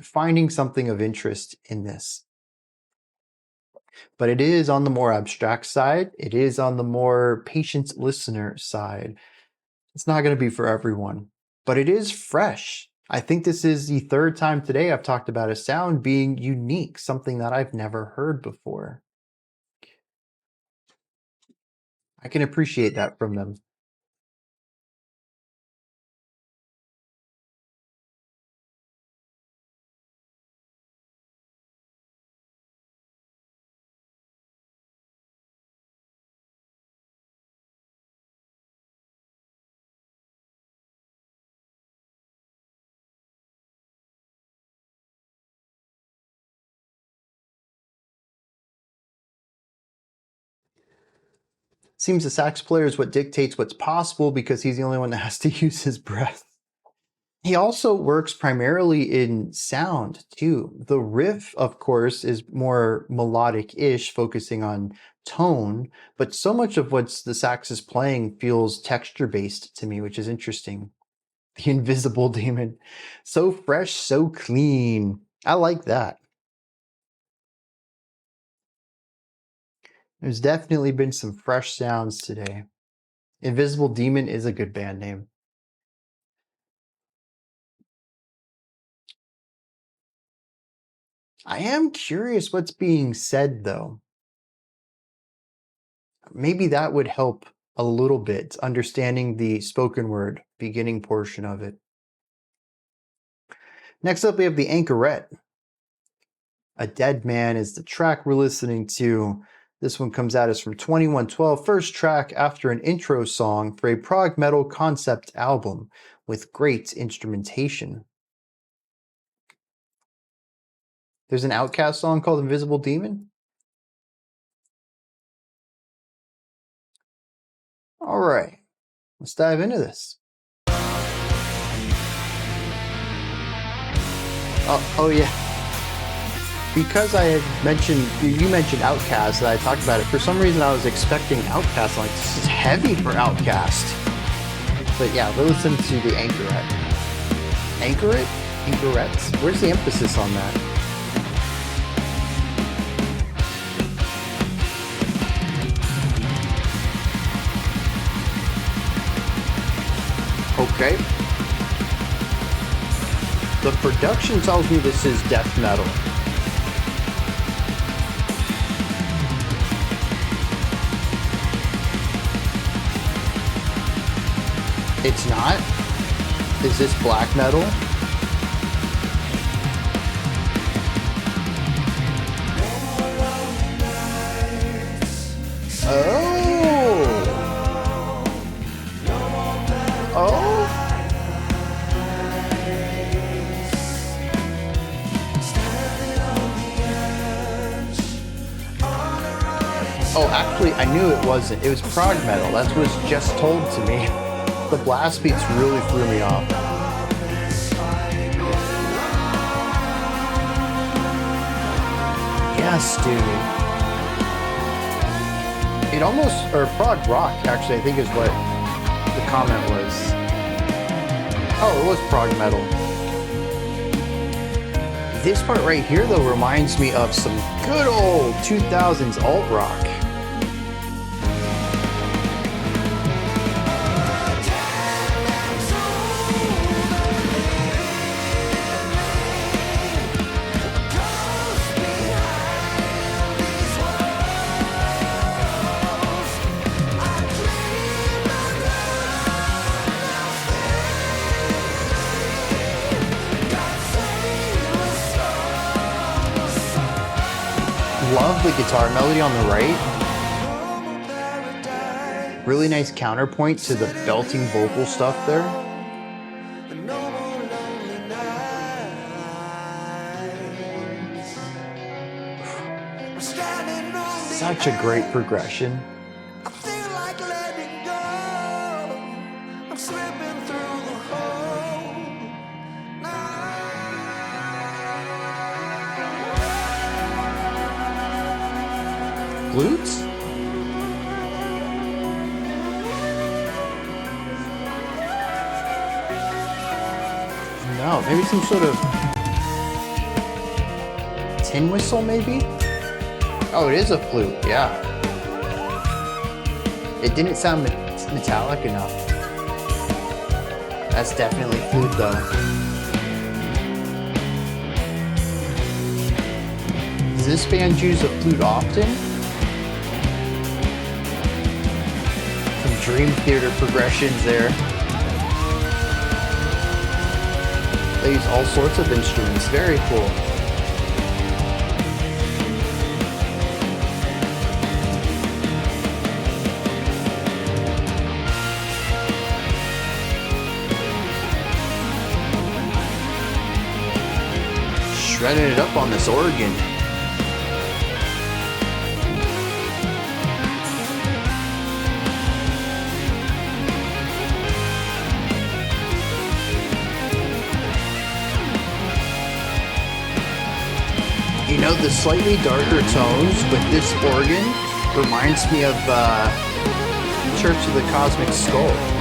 finding something of interest in this. But it is on the more abstract side. It is on the more patient listener side. It's not going to be for everyone, but it is fresh. I think this is the third time today I've talked about a sound being unique, something that I've never heard before. I can appreciate that from them. Seems the sax player is what dictates what's possible because he's the only one that has to use his breath. He also works primarily in sound too. The riff, of course, is more melodic-ish, focusing on tone, but so much of what the sax is playing feels texture-based to me, which is interesting. The invisible demon. So fresh, so clean. I like that. There's definitely been some fresh sounds today. Invisible Demon is a good band name. I am curious what's being said, though. Maybe that would help a little bit, understanding the spoken word beginning portion of it. Next up, we have the Anchoret. A Dead Man is the track we're listening to. This one comes out as from 2112, first track after an intro song for a prog metal concept album with great instrumentation. There's an Outcast song called Invisible Demon? All right, let's dive into this. Oh yeah. Because I had mentioned, you mentioned Outcast, and I talked about it, for some reason I was expecting Outcast. I'm like, this is heavy for Outcast. But yeah, we'll listen to the Anchoret. Anchoret? Anchorets? Where's the emphasis on that? Okay. The production tells me this is death metal. It's not? Is this black metal? Oh! Oh! Oh, actually, I knew it wasn't. It was prog metal. That's what was just told to me. The blast beats really threw me off. Yes, dude. It almost, or prog rock, actually, I think is what the comment was. Oh, it was prog metal. This part right here, though, reminds me of some good old 2000s alt rock. Love the guitar melody on the right. Really nice counterpoint to the belting vocal stuff there. Such a great progression. I feel like letting go. I'm slipping through the hole now. Flutes? No, maybe some sort of tin whistle, maybe? Oh, it is a flute, yeah. It didn't sound metallic enough. That's definitely flute, though. Does this band use a flute often? Some Dream Theater progressions there. They use all sorts of instruments. Very cool. Shredding it up on this organ. You know, the slightly darker tones with this organ reminds me of Church of the Cosmic Skull.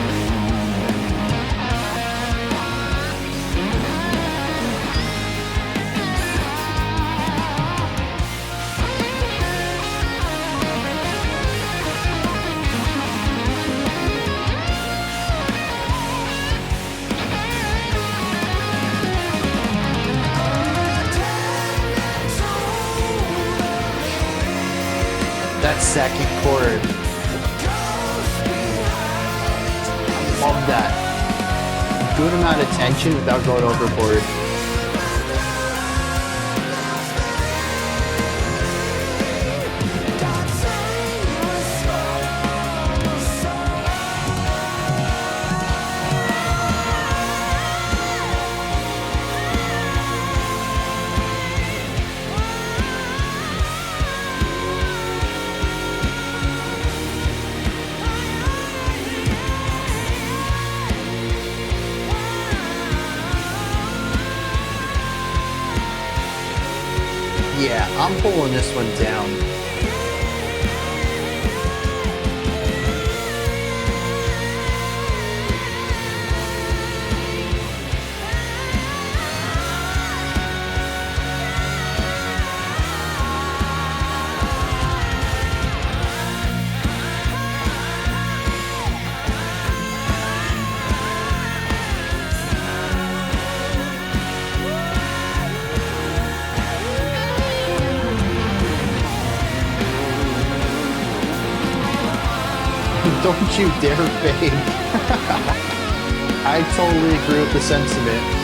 That second chord. Love that. Good amount of tension without going overboard. Yeah, I'm pulling this one down. Don't you dare fade. I totally agree with the sentiment.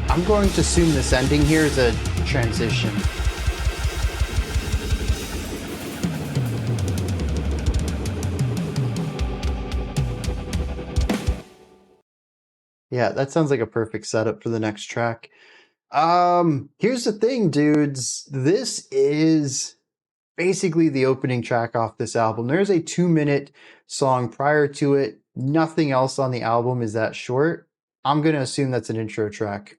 I'm going to assume this ending here is a transition. Yeah, that sounds like a perfect setup for the next track. Here's the thing, dudes. This is basically the opening track off this album. There's a 2-minute song prior to it. Nothing else on the album is that short. I'm going to assume that's an intro track.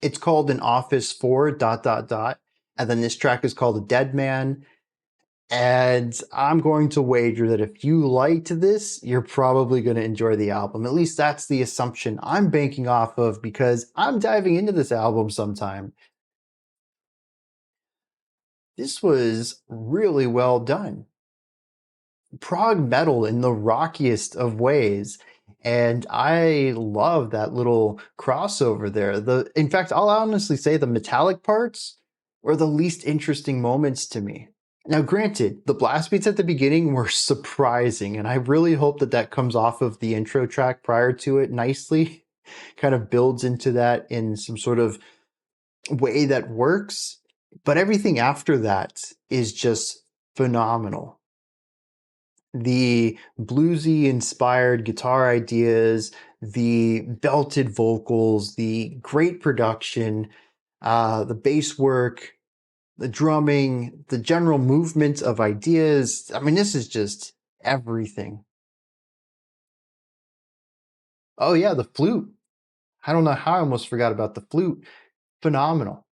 It's called An Office for ... And then this track is called A Dead Man. And I'm going to wager that if you liked this, you're probably going to enjoy the album. At least that's the assumption I'm banking off of because I'm diving into this album sometime. This was really well done. Prog metal in the rockiest of ways. And I love that little crossover there. In fact, I'll honestly say the metallic parts were the least interesting moments to me. Now, granted, the blast beats at the beginning were surprising, and I really hope that that comes off of the intro track prior to it nicely, kind of builds into that in some sort of way that works. But everything after that is just phenomenal. The bluesy inspired guitar ideas, the belted vocals, the great production, the bass work, the drumming, the general movement of ideas. I mean, this is just everything. Oh, yeah, the flute. I don't know how I almost forgot about the flute. Phenomenal.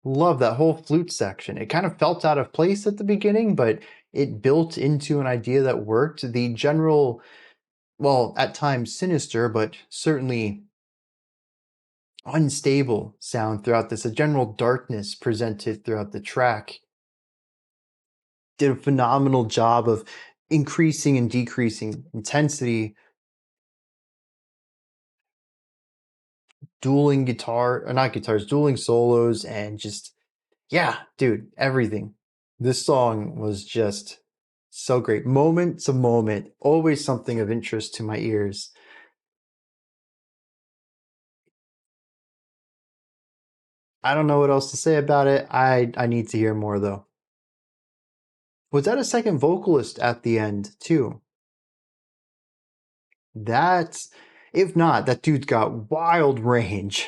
Love that whole flute section. It kind of felt out of place at the beginning, but it built into an idea that worked. The general, well, at times sinister, but certainly unstable sound throughout this, a general darkness presented throughout the track, did a phenomenal job of increasing and decreasing intensity, dueling dueling solos, and just, yeah, dude, everything. This song was just so great. Moment to moment, always something of interest to my ears. I don't know what else to say about it. I need to hear more though. Was that a second vocalist at the end too? That's, if not, that dude's got wild range.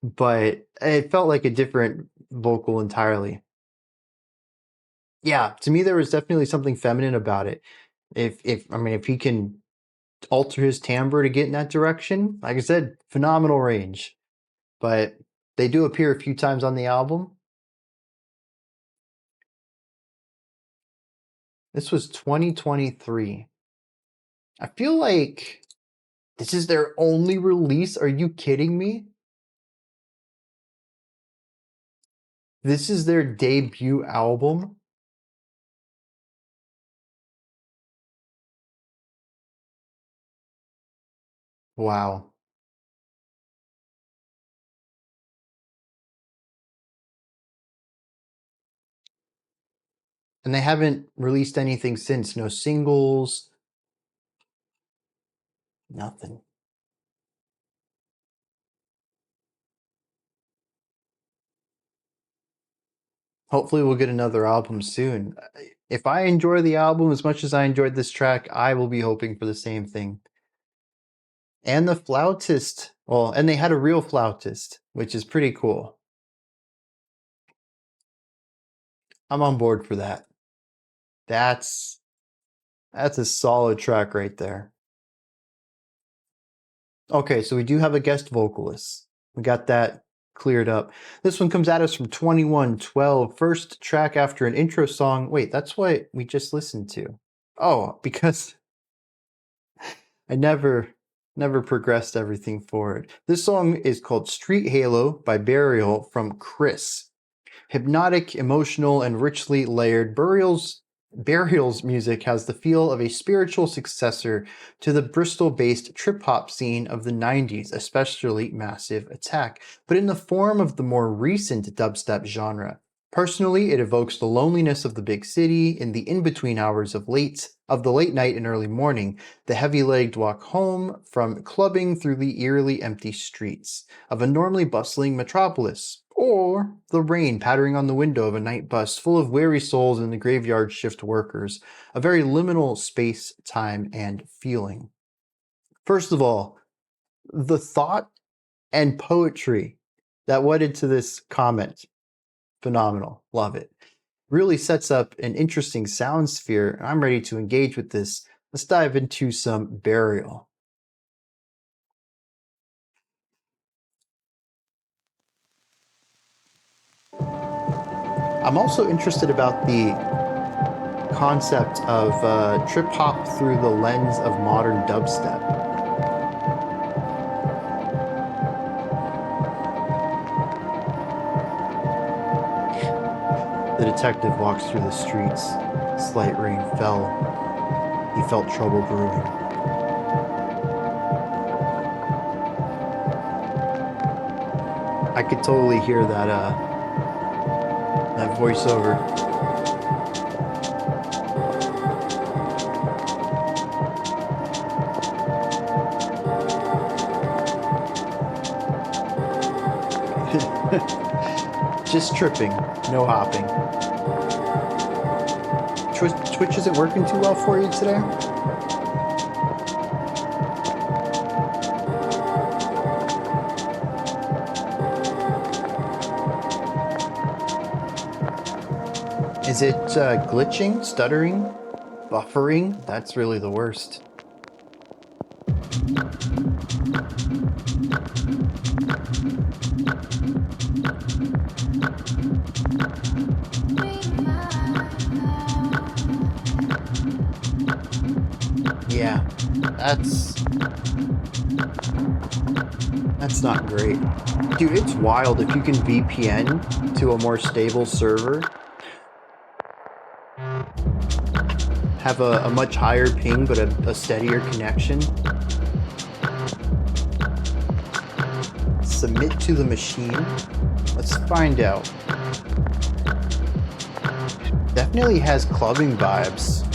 But it felt like a different vocal entirely. Yeah, to me there was definitely something feminine about it. If he can alter his timbre to get in that direction, like I said, phenomenal range. But they do appear a few times on the album. This was 2023. I feel like this is their only release. Are you kidding me? This is their debut album. Wow. And they haven't released anything since. No singles, nothing. Hopefully we'll get another album soon. If I enjoy the album as much as I enjoyed this track, I will be hoping for the same thing. And the flautist, well, and they had a real flautist, which is pretty cool. I'm on board for that. That's a solid track right there. Okay, so we do have a guest vocalist. We got that cleared up. This one comes at us from 2112, first track after an intro song. Wait, that's what we just listened to. Oh, because I never progressed everything forward. This song is called Street Halo by Burial from Chris. Hypnotic, emotional, and richly layered, Burial's music has the feel of a spiritual successor to the Bristol-based trip-hop scene of the 90s, especially Massive Attack, but in the form of the more recent dubstep genre. Personally, it evokes the loneliness of the big city in the in-between hours of the late night and early morning, the heavy-legged walk home from clubbing through the eerily empty streets of a normally bustling metropolis, or the rain pattering on the window of a night bus full of weary souls and the graveyard shift workers, a very liminal space, time, and feeling. First of all, the thought and poetry that went into this comment, phenomenal. Love it. Really sets up an interesting sound sphere, and I'm ready to engage with this. Let's dive into some Burial. I'm also interested about the concept of trip hop through the lens of modern dubstep. The detective walks through the streets. Slight rain fell. He felt trouble brewing. could totally hear that that voiceover. Just tripping, no hopping. Twitch isn't working too well for you today? Is it glitching, stuttering, buffering? That's really the worst. Yeah, that's not great. Dude, it's wild if you can VPN to a more stable server. Have a much higher ping, but a steadier connection. Submit to the machine. Let's find out. Definitely has clubbing vibes.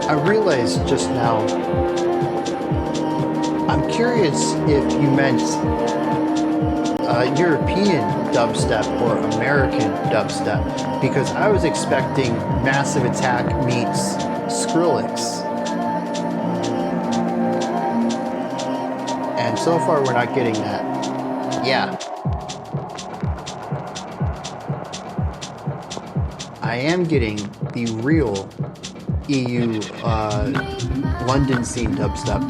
I realized just now, I'm curious if you meant European dubstep or American dubstep, because I was expecting Massive Attack meets Skrillex. And so far we're not getting that. Yeah. I am getting the real EU London scene dubstep.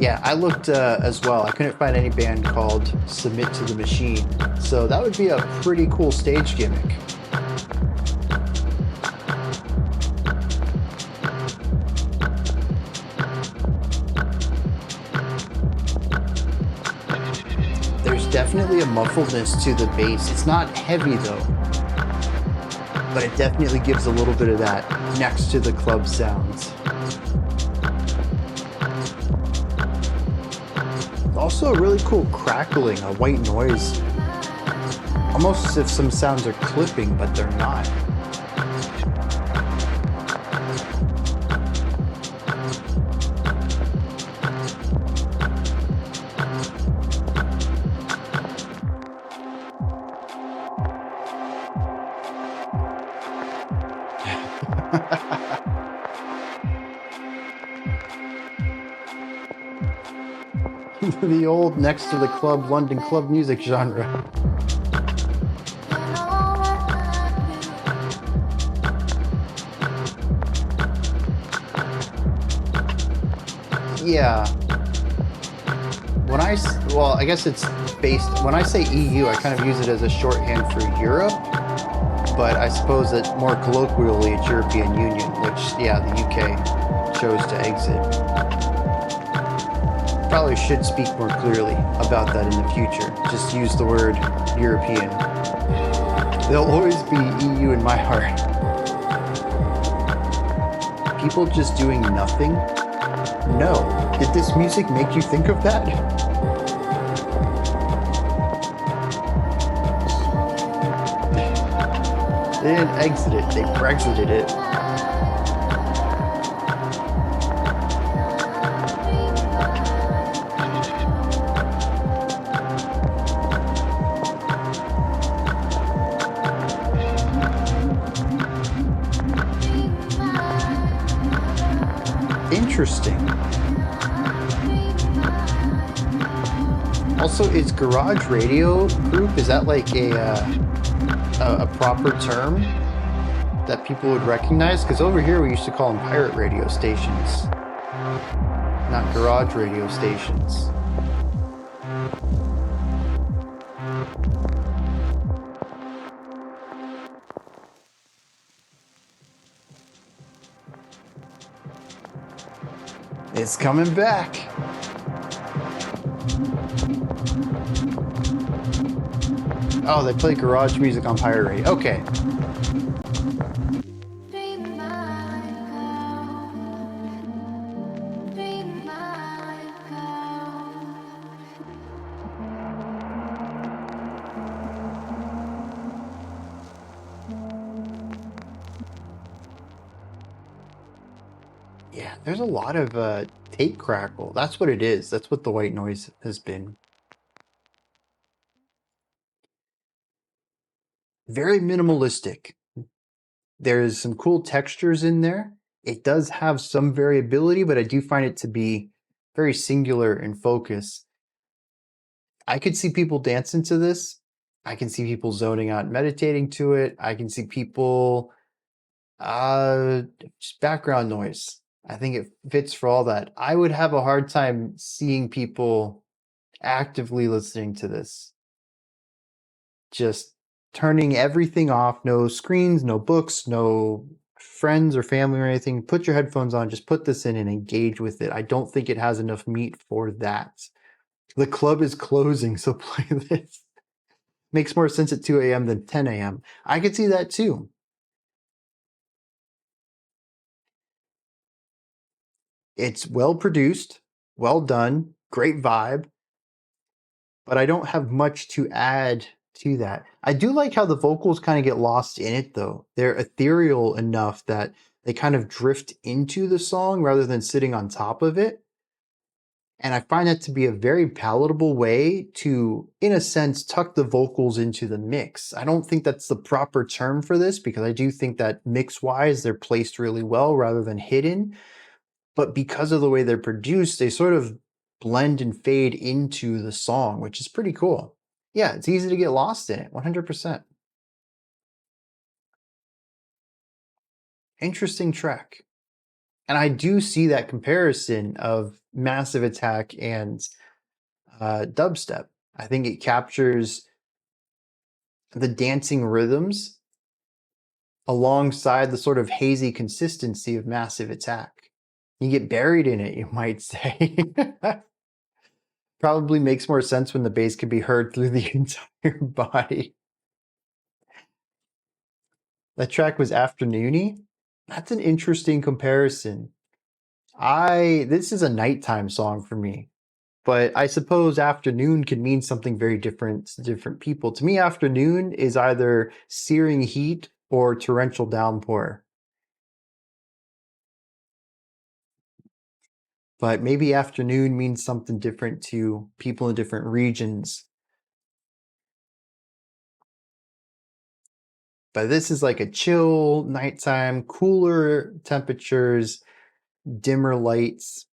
Yeah, I looked as well. I couldn't find any band called Submit to the Machine, so that would be a pretty cool stage gimmick. Definitely a muffledness to the bass. It's not heavy though, but it definitely gives a little bit of that next to the club sounds. Also a really cool crackling, a white noise. Almost as if some sounds are clipping, but they're not. The old next to the club London club music genre. Yeah. Well, I guess it's based, when I say EU, I kind of use it as a shorthand for Europe, but I suppose that more colloquially it's European Union, which, yeah, the UK chose to exit. Probably should speak more clearly about that in the future. Just use the word European. They'll always be EU in my heart. People just doing nothing? No. Did this music make you think of that? They didn't exit it, they Brexited it. Interesting. Also, is garage radio group, is that like a proper term that people would recognize? Because over here we used to call them pirate radio stations, not garage radio stations. It's coming back. Oh, they play garage music on pirate radio. Okay. Yeah, there's a lot of tape crackle. That's what it is. That's what the white noise has been. Very minimalistic. There's some cool textures in there. It does have some variability, but I do find it to be very singular in focus. I could see people dancing to this. I can see people zoning out and meditating to it. I can see people just background noise. I think it fits for all that. I would have a hard time seeing people actively listening to this. Just turning everything off, no screens, no books, no friends or family or anything. Put your headphones on, just put this in and engage with it. I don't think it has enough meat for that. The club is closing, so play this. Makes more sense at 2 a.m. than 10 a.m. I could see that too. It's well produced, well done, great vibe, but I don't have much to add to that. I do like how the vocals kind of get lost in it though. They're ethereal enough that they kind of drift into the song rather than sitting on top of it. And I find that to be a very palatable way to, in a sense, tuck the vocals into the mix. I don't think that's the proper term for this because I do think that mix-wise, they're placed really well rather than hidden. But because of the way they're produced, they sort of blend and fade into the song, which is pretty cool. Yeah, it's easy to get lost in it, 100%. Interesting track. And I do see that comparison of Massive Attack and dubstep. I think it captures the dancing rhythms alongside the sort of hazy consistency of Massive Attack. You get buried in it, you might say. Probably makes more sense when the bass can be heard through the entire body. That track was Afternoony. That's an interesting comparison. This is a nighttime song for me, but I suppose afternoon can mean something very different to different people. To me, afternoon is either searing heat or torrential downpour. But maybe afternoon means something different to people in different regions. But this is like a chill nighttime, cooler temperatures, dimmer lights.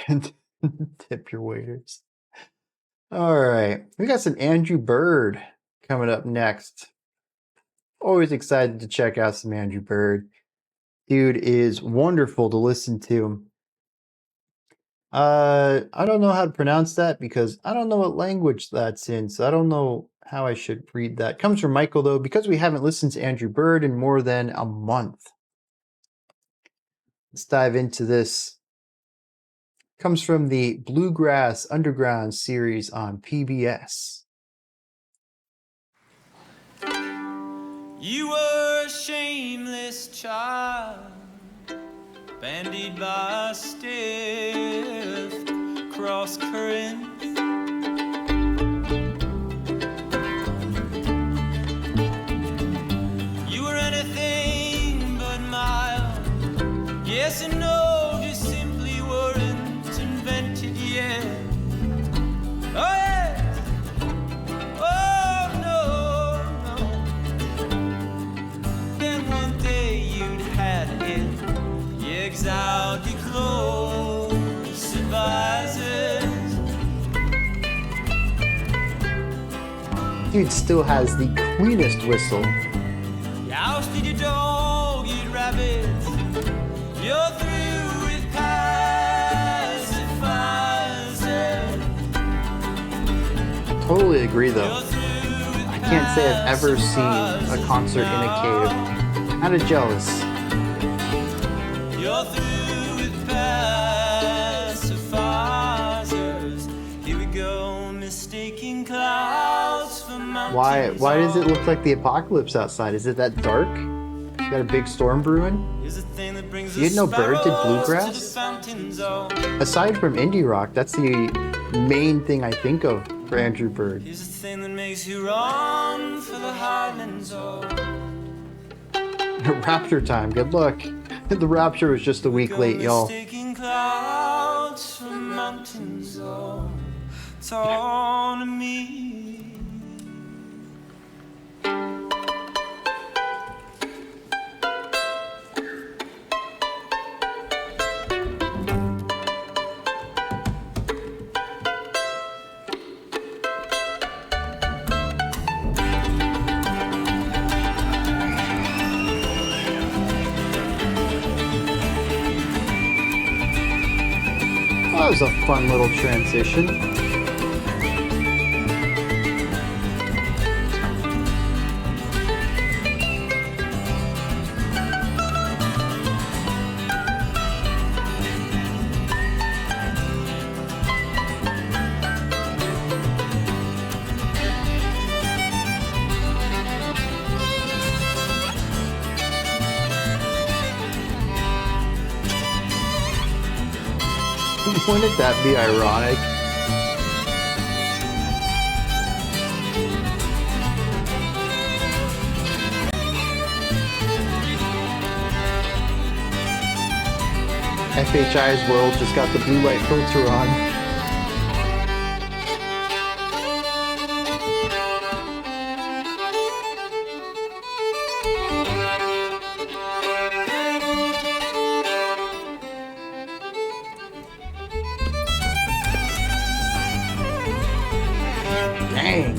Tip your waiters. All right, we got some Andrew Bird coming up next. Always excited to check out some Andrew Bird. Dude is wonderful to listen to. I don't know how to pronounce that because I don't know what language that's in, so I don't know how I should read that. Comes from Michael, though, because we haven't listened to Andrew Bird in more than a month. Let's dive into this. Comes from the Bluegrass Underground series on PBS. You were a shameless child, bandied by stiff cross currents. You were anything but mild. Yes and no, you simply weren't invented yet. Oh yes, oh no, no. Then one day you'd had it. You exiled, you dude still has the cleanest whistle. You ousted your dog, eat rabbits. You're through with pacifiers. Totally agree though. You're through with I can't say I've ever seen a concert in a cave. Kinda jealous. You're through with pacifiers. Here we go, mistaking clouds for mountains. Why does it look like the apocalypse outside? Is it that dark? You got a big storm brewing? Here's the thing that brings You didn't know the Bird did sparrows bluegrass? to the fountains, oh. Aside from indie rock, that's the main thing I think of for Andrew Bird. Here's the thing that makes you run for the highlands, oh. Rapture time, good luck. The Rapture was just a week Go late, y'all. mistaking clouds for mountains, oh. Torn to me. That was a fun little transition. Wouldn't that be ironic? FHI's world just got the blue light filter on. Dang.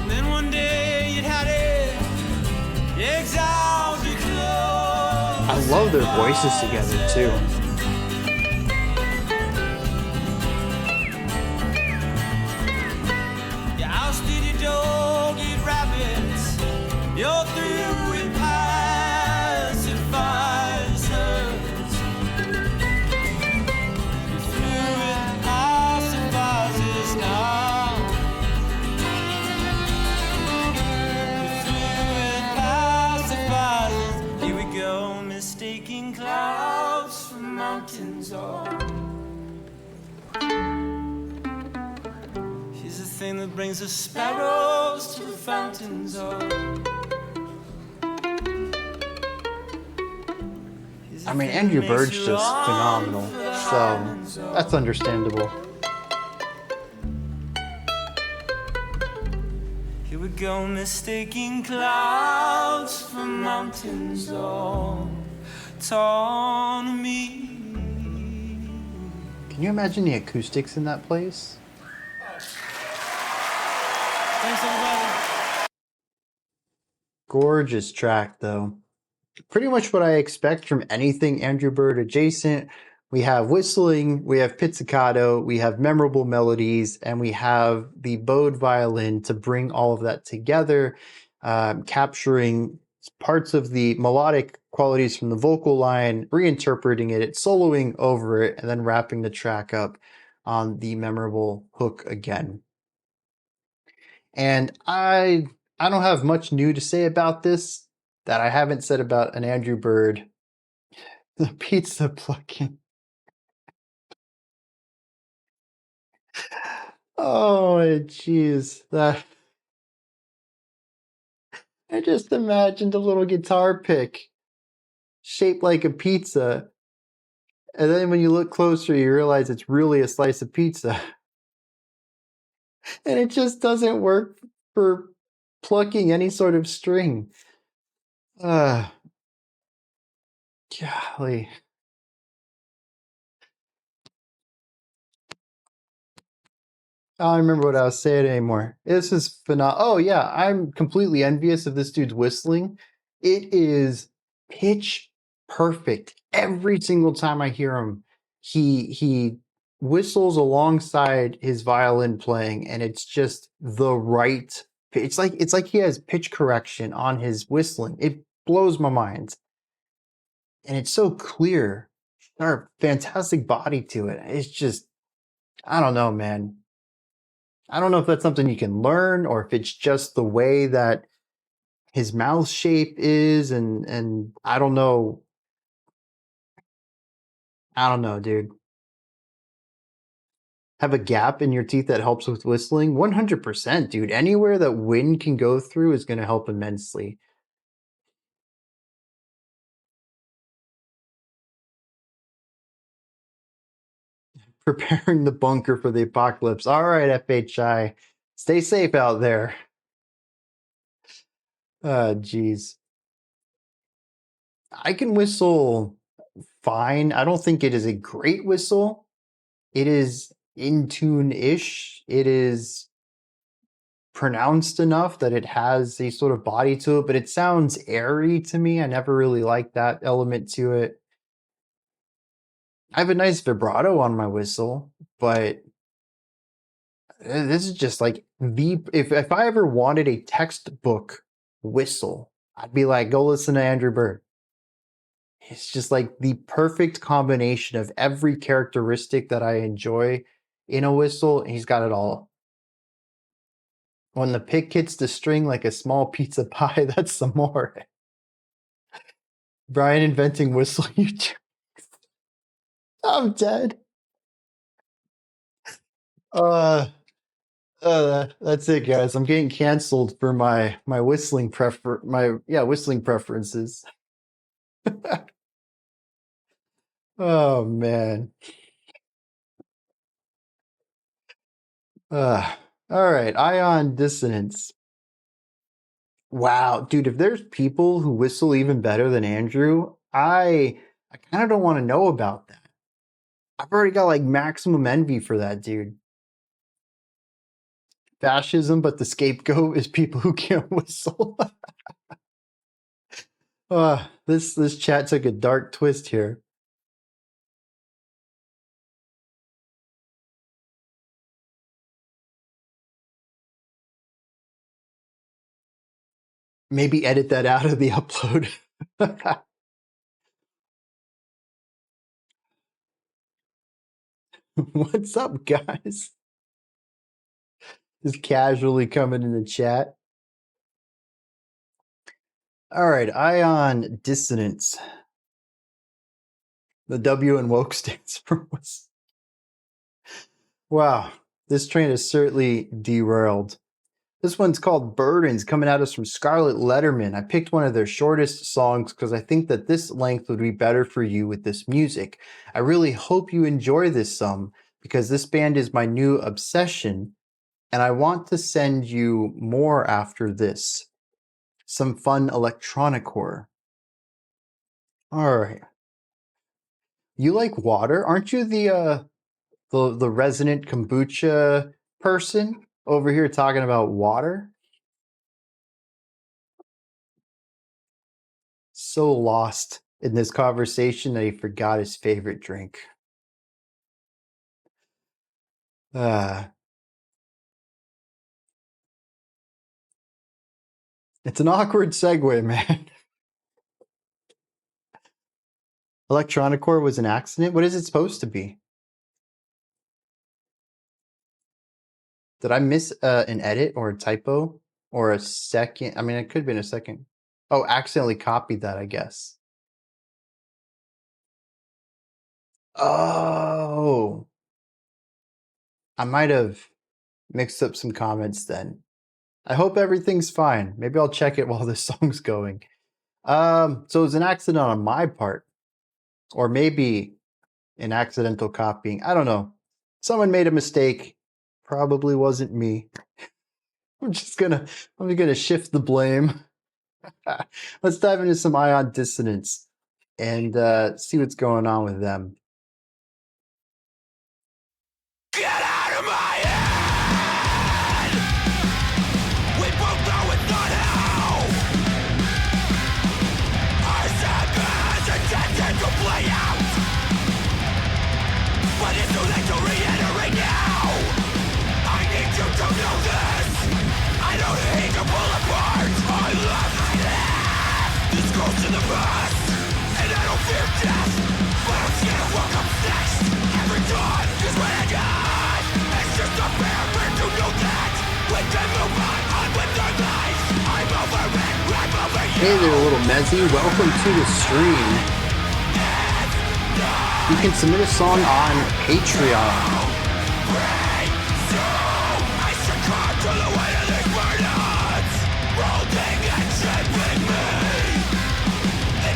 Then one day you'd had it, exiled your clothes. I love their voices together too. You ousted your dog, eat rabbits. You're through with pacifiers. You're through with pacifiers now. You're through with pacifiers. Here we go, mistaking clouds for mountains. Oh. Here's the thing that brings the sparrows to the fountains, oh. Here's the I mean, thing Andrew that makes Bird's you just run phenomenal, for the so highlands, oh. that's understandable. Here we go, mistaking clouds for mountains, oh. Torn to me. Can you imagine the acoustics in that place? Thanks, everybody. Gorgeous track, though. Pretty much what I expect from anything Andrew Bird adjacent. We have whistling, we have pizzicato, we have memorable melodies, and we have the bowed violin to bring all of that together, capturing parts of the melodic qualities from the vocal line, reinterpreting it, soloing over it, and then wrapping the track up on the memorable hook again. And I don't have much new to say about this that I haven't said about an Andrew Bird. The pizza plugin. Oh, jeez. That I just imagined a little guitar pick shaped like a pizza. And then when you look closer, you realize it's really a slice of pizza. And it just doesn't work for plucking any sort of string. Golly. I don't remember what I was saying anymore. This is phenomenal. Oh yeah, I'm completely envious of this dude's whistling. It is pitch perfect every single time I hear him. He whistles alongside his violin playing, and it's just the right. It's like he has pitch correction on his whistling. It blows my mind, and it's so clear. Or fantastic body to it. It's just I don't know, man. I don't know if that's something you can learn or if it's just the way that his mouth shape is and I don't know. I don't know, dude. Have a gap in your teeth that helps with whistling? 100%, dude. Anywhere that wind can go through is going to help immensely. Preparing the bunker for the apocalypse. All right, FHI. Stay safe out there. Jeez. I can whistle fine. I don't think it is a great whistle. It is in tune-ish. It is pronounced enough that it has a sort of body to it, but it sounds airy to me. I never really liked that element to it. I have a nice vibrato on my whistle, but this is just like the if I ever wanted a textbook whistle, I'd be like, go listen to Andrew Bird. It's just like the perfect combination of every characteristic that I enjoy in a whistle, and he's got it all. When the pick hits the string like a small pizza pie, that's some more. Brian inventing whistle YouTube. I'm dead. That's it, guys. I'm getting canceled for my whistling whistling preferences. Oh man. All right, Ion Dissonance. Wow, dude, if there's people who whistle even better than Andrew, I kind of don't want to know about that. I've already got like maximum envy for that dude. Fascism, but the scapegoat is people who can't whistle. This chat took a dark twist here. Maybe edit that out of the upload. What's up, guys? Just casually coming in the chat. All right, Ion Dissonance. The W in woke stands for whistle. Wow, this train is certainly derailed. This one's called Burdens, coming at us from Scarlet Letterman. I picked one of their shortest songs because I think that this length would be better for you with this music. I really hope you enjoy this some because this band is my new obsession, and I want to send you more after this. Some fun electronic horror. All right. You like water? Aren't you the resident kombucha person over here talking about water? So lost in this conversation that he forgot his favorite drink. It's an awkward segue, man. Electronic core was an accident? What is it supposed to be? Did I miss an edit or a typo or a second? I mean, it could have been a second. Oh, accidentally copied that, I guess. Oh, I might have mixed up some comments then. I hope everything's fine. Maybe I'll check it while this song's going. So it was an accident on my part, or maybe an accidental copying. I don't know. Someone made a mistake. Probably wasn't me. I'm gonna shift the blame. Let's dive into some ion dissonance and see what's going on with them. Get out of my head! We both know it's not how! Our saga has intended to play out! But it's too late to reiterate now! I need you to know this! I don't need to pull apart! I love this goes to the past! And I don't fear death! But I'm scared of what comes next! Every dawn is when I die! It's just a fair to know that we can move on with our lives! I'm over it, I'm over you! Hey there, little Mezzy. Welcome to the stream. You can submit a song on Patreon.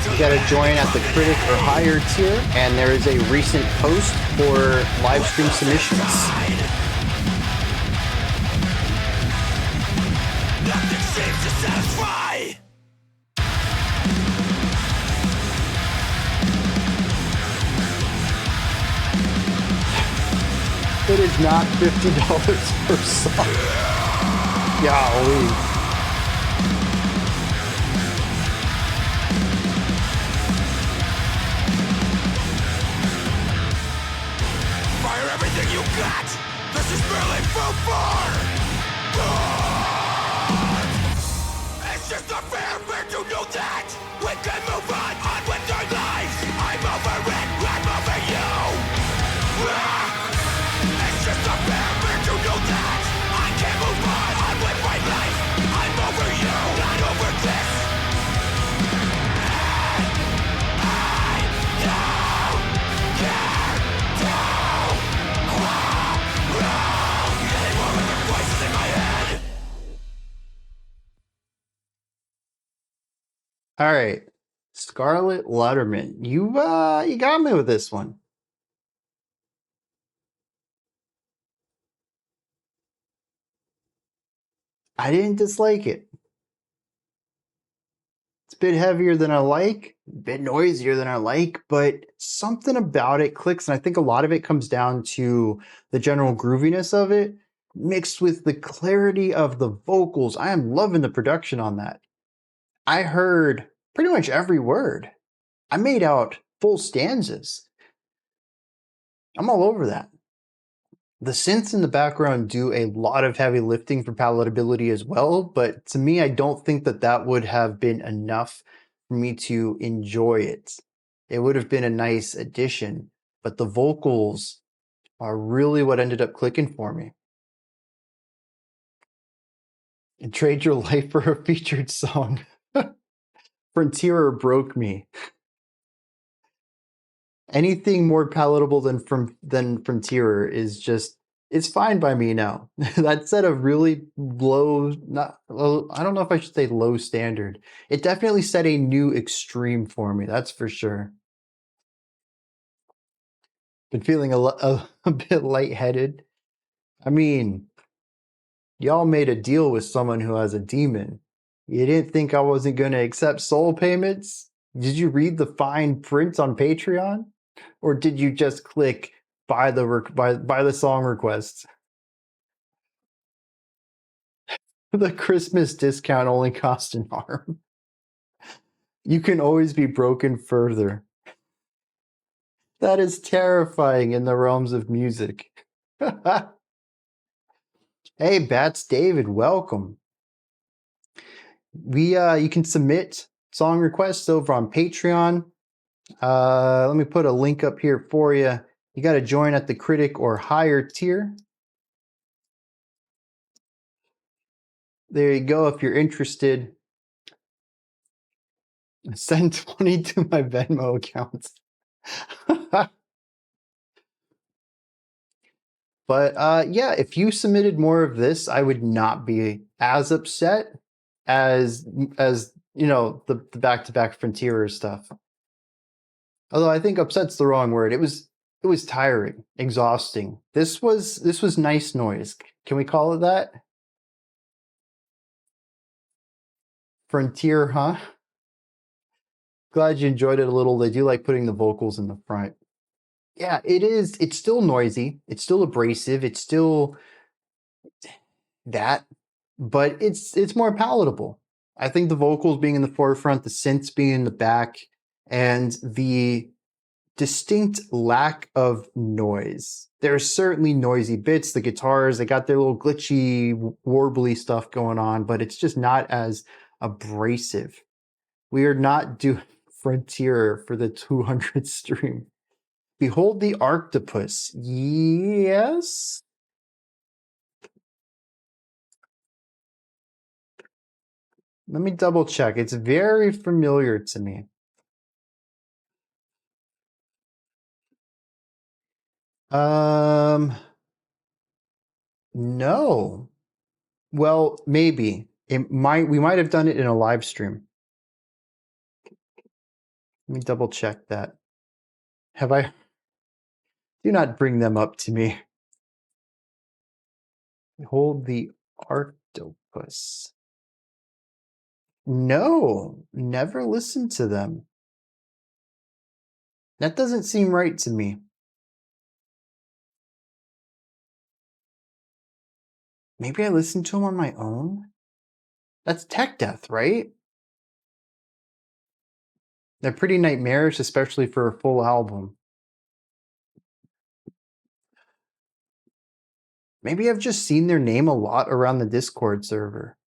You gotta join at the critic or higher tier, and there is a recent post for live stream submissions. Nothing seems to satisfy! It is not $50 per song. Golly. Fire everything you got! This is merely food for thought! It's just a fair to know that we can move on with our lives! I'm over it, I'm over you! It's just a fair to know that I can't move on with my life! I'm over you, not over this! I don't care anymore with the voices in my head! All right, Scarlet Letterman, you got me with this one. I didn't dislike it. It's a bit heavier than I like, a bit noisier than I like, but something about it clicks, and I think a lot of it comes down to the general grooviness of it, mixed with the clarity of the vocals. I am loving the production on that. I heard pretty much every word. I made out full stanzas. I'm all over that. The synths in the background do a lot of heavy lifting for palatability as well, but to me, I don't think that would have been enough for me to enjoy it. It would have been a nice addition, but the vocals are really what ended up clicking for me. And trade your life for a featured song. Frontierer broke me. Anything more palatable than Frontierer is just, it's fine by me now. That set a really low, not low, I don't know if I should say low standard. It definitely set a new extreme for me, that's for sure. Been feeling a bit lightheaded. I mean, y'all made a deal with someone who has a demon. You didn't think I wasn't going to accept soul payments? Did you read the fine print on Patreon? Or did you just click buy the song requests? The Christmas discount only cost an arm. You can always be broken further. That is terrifying in the realms of music. Hey, Bats David, welcome. You can submit song requests over on Patreon. Let me put a link up here for you. You got to join at the critic or higher tier. There you go. If you're interested, send 20 to my Venmo account. But yeah, if you submitted more of this, I would not be as upset as you know, the back-to-back Frontierer stuff. Although I think upset's the wrong word. It was It was tiring, exhausting. This was nice noise. Can we call it that? Frontier, huh? Glad you enjoyed it a little. They do like putting the vocals in the front. Yeah, it is. It's still noisy. It's still abrasive. It's still that, but it's more palatable. I think the vocals being in the forefront, the synths being in the back, and the distinct lack of noise. There's certainly noisy bits. The guitars, they got their little glitchy, warbly stuff going on, but it's just not as abrasive. We are not doing Frontier for the 200 stream. Behold the Octopus. Yes. Let me double check. It's very familiar to me. No. Well, maybe. We might have done it in a live stream. Let me double check that. Have I? Do not bring them up to me. Hold the Octopus. No, never listened to them. That doesn't seem right to me. Maybe I listened to them on my own? That's tech death, right? They're pretty nightmarish, especially for a full album. Maybe I've just seen their name a lot around the Discord server.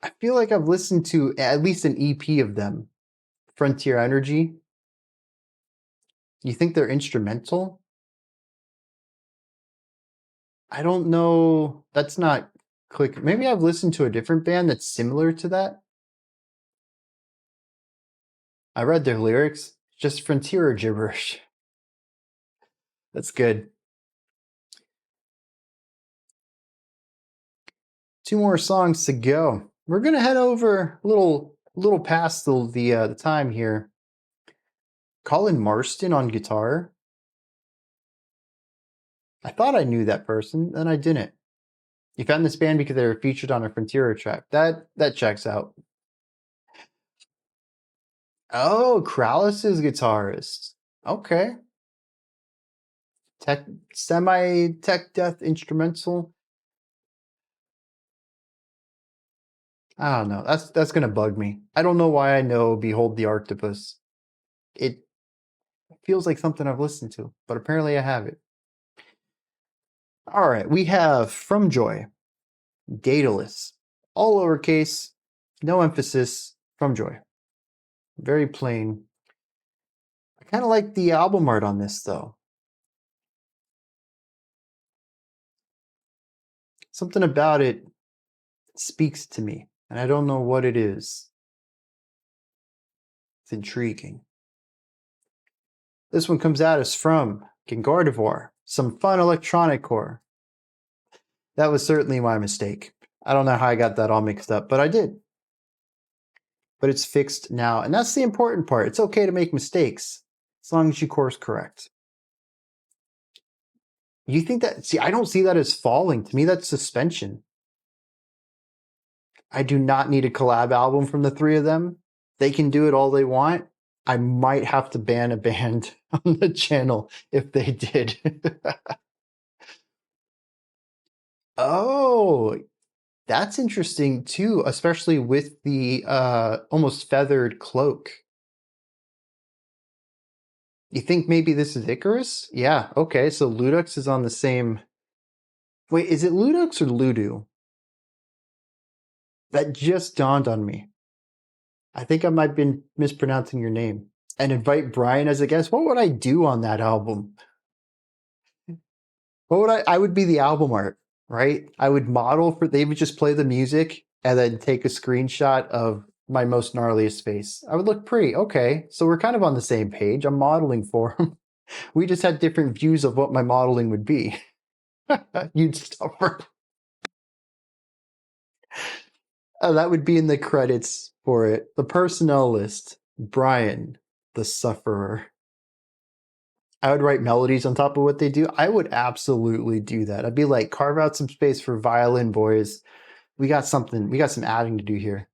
I feel like I've listened to at least an EP of them. Frontier Energy. You think they're instrumental? I don't know. That's not click. Maybe I've listened to a different band that's similar to that. I read their lyrics. Just Frontier gibberish. That's good. 2 more songs to go. We're gonna head over a little past the time here. Colin Marston on guitar. I thought I knew that person, then I didn't. You found this band because they were featured on a Frontier track. That checks out. Oh, Krallis's guitarist. Okay. Semi-tech death instrumental. I don't know. That's gonna bug me. I don't know why I know Behold the Octopus. It feels like something I've listened to, but apparently I have it. All right, we have fromjoy, daedalus, all lowercase, no emphasis, fromjoy. Very plain. I kind of like the album art on this though. Something about it speaks to me, and I don't know what it is. It's intriguing. This one comes at us from Gardevoir, some fun electronic core. That was certainly my mistake. I don't know how I got that all mixed up, but I did. But it's fixed now, and that's the important part. It's okay to make mistakes, as long as you course correct. You think that, see, I don't see that as falling. To me, that's suspension. I do not need a collab album from the 3 of them. They can do it all they want. I might have to ban a band on the channel if they did. Oh, that's interesting too, especially with the almost feathered cloak. You think maybe this is Icarus? Yeah, okay, so Ludux is on the same... Wait, is it Ludux or Ludu? That just dawned on me. I think I might have been mispronouncing your name. And invite Brian as a guest. What would I do on that album? What would I would be the album art, right? I would model for, they would just play the music and then take a screenshot of my most gnarliest face. I would look pretty. Okay, so we're kind of on the same page. I'm modeling for him. We just had different views of what my modeling would be. You'd suffer. That would be in the credits for it. The personnel list. Brian, the sufferer. I would write melodies on top of what they do. I would absolutely do that. I'd be like, carve out some space for violin, boys. We got some adding to do here.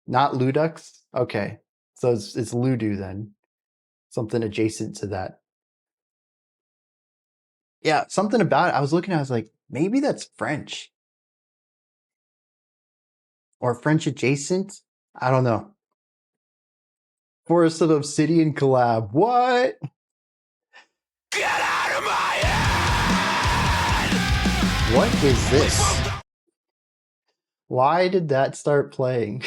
Not Ludux? Okay. So it's Ludu then. Something adjacent to that. Yeah, something about it. I was looking at it, I was like, maybe that's French. Or French adjacent? I don't know. Forest of Obsidian collab. What? Get out of my head! What is this? Why did that start playing?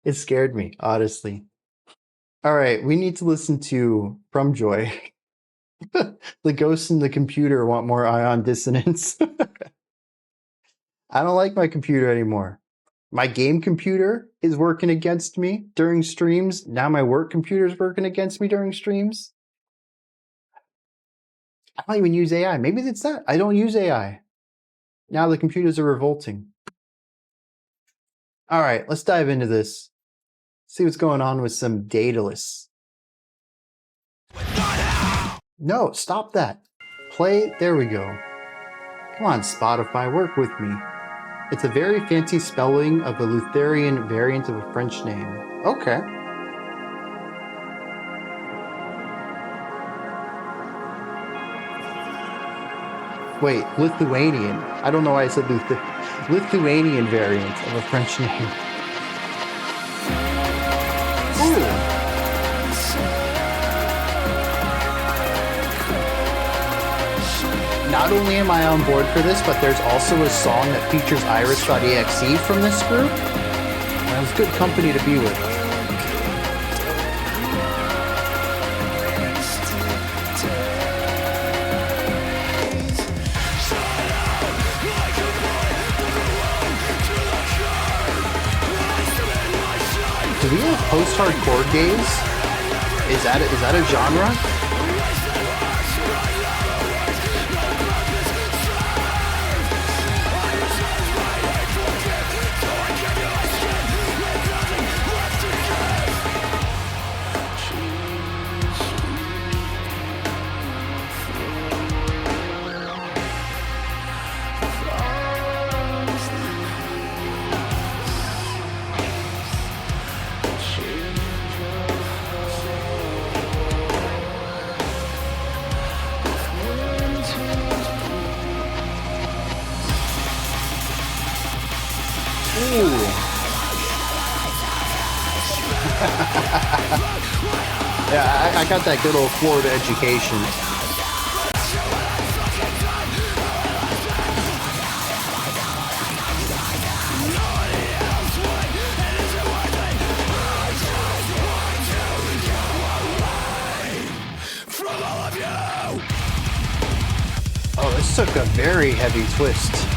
It scared me, honestly. All right, we need to listen to Fromjoy. The ghosts in the computer want more ion dissonance. I don't like my computer anymore. My game computer is working against me during streams. Now my work computer is working against me during streams. I don't even use AI. Maybe it's that. I don't use AI. Now the computers are revolting. All right, let's dive into this. See what's going on with some daedalus. No, stop that. Play, there we go. Come on, Spotify, work with me. It's a very fancy spelling of a Lutherian variant of a French name. Okay. Wait, Lithuanian. I don't know why I said Lithuanian variant of a French name. Ooh. Not only am I on board for this, but there's also a song that features Iris.exe from this group. And it was good company to be with. Do we have post-hardcore gays? Is that a genre? Yeah, I got that good old Florida education. Oh, this took a very heavy twist.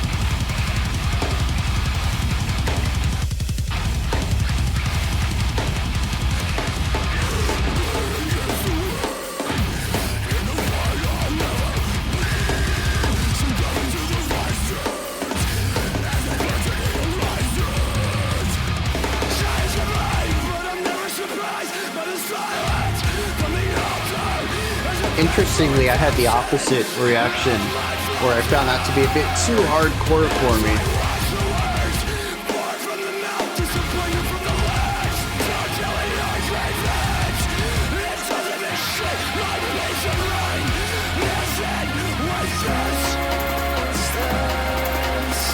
Interestingly, I had the opposite reaction, where I found that to be a bit too hardcore for me.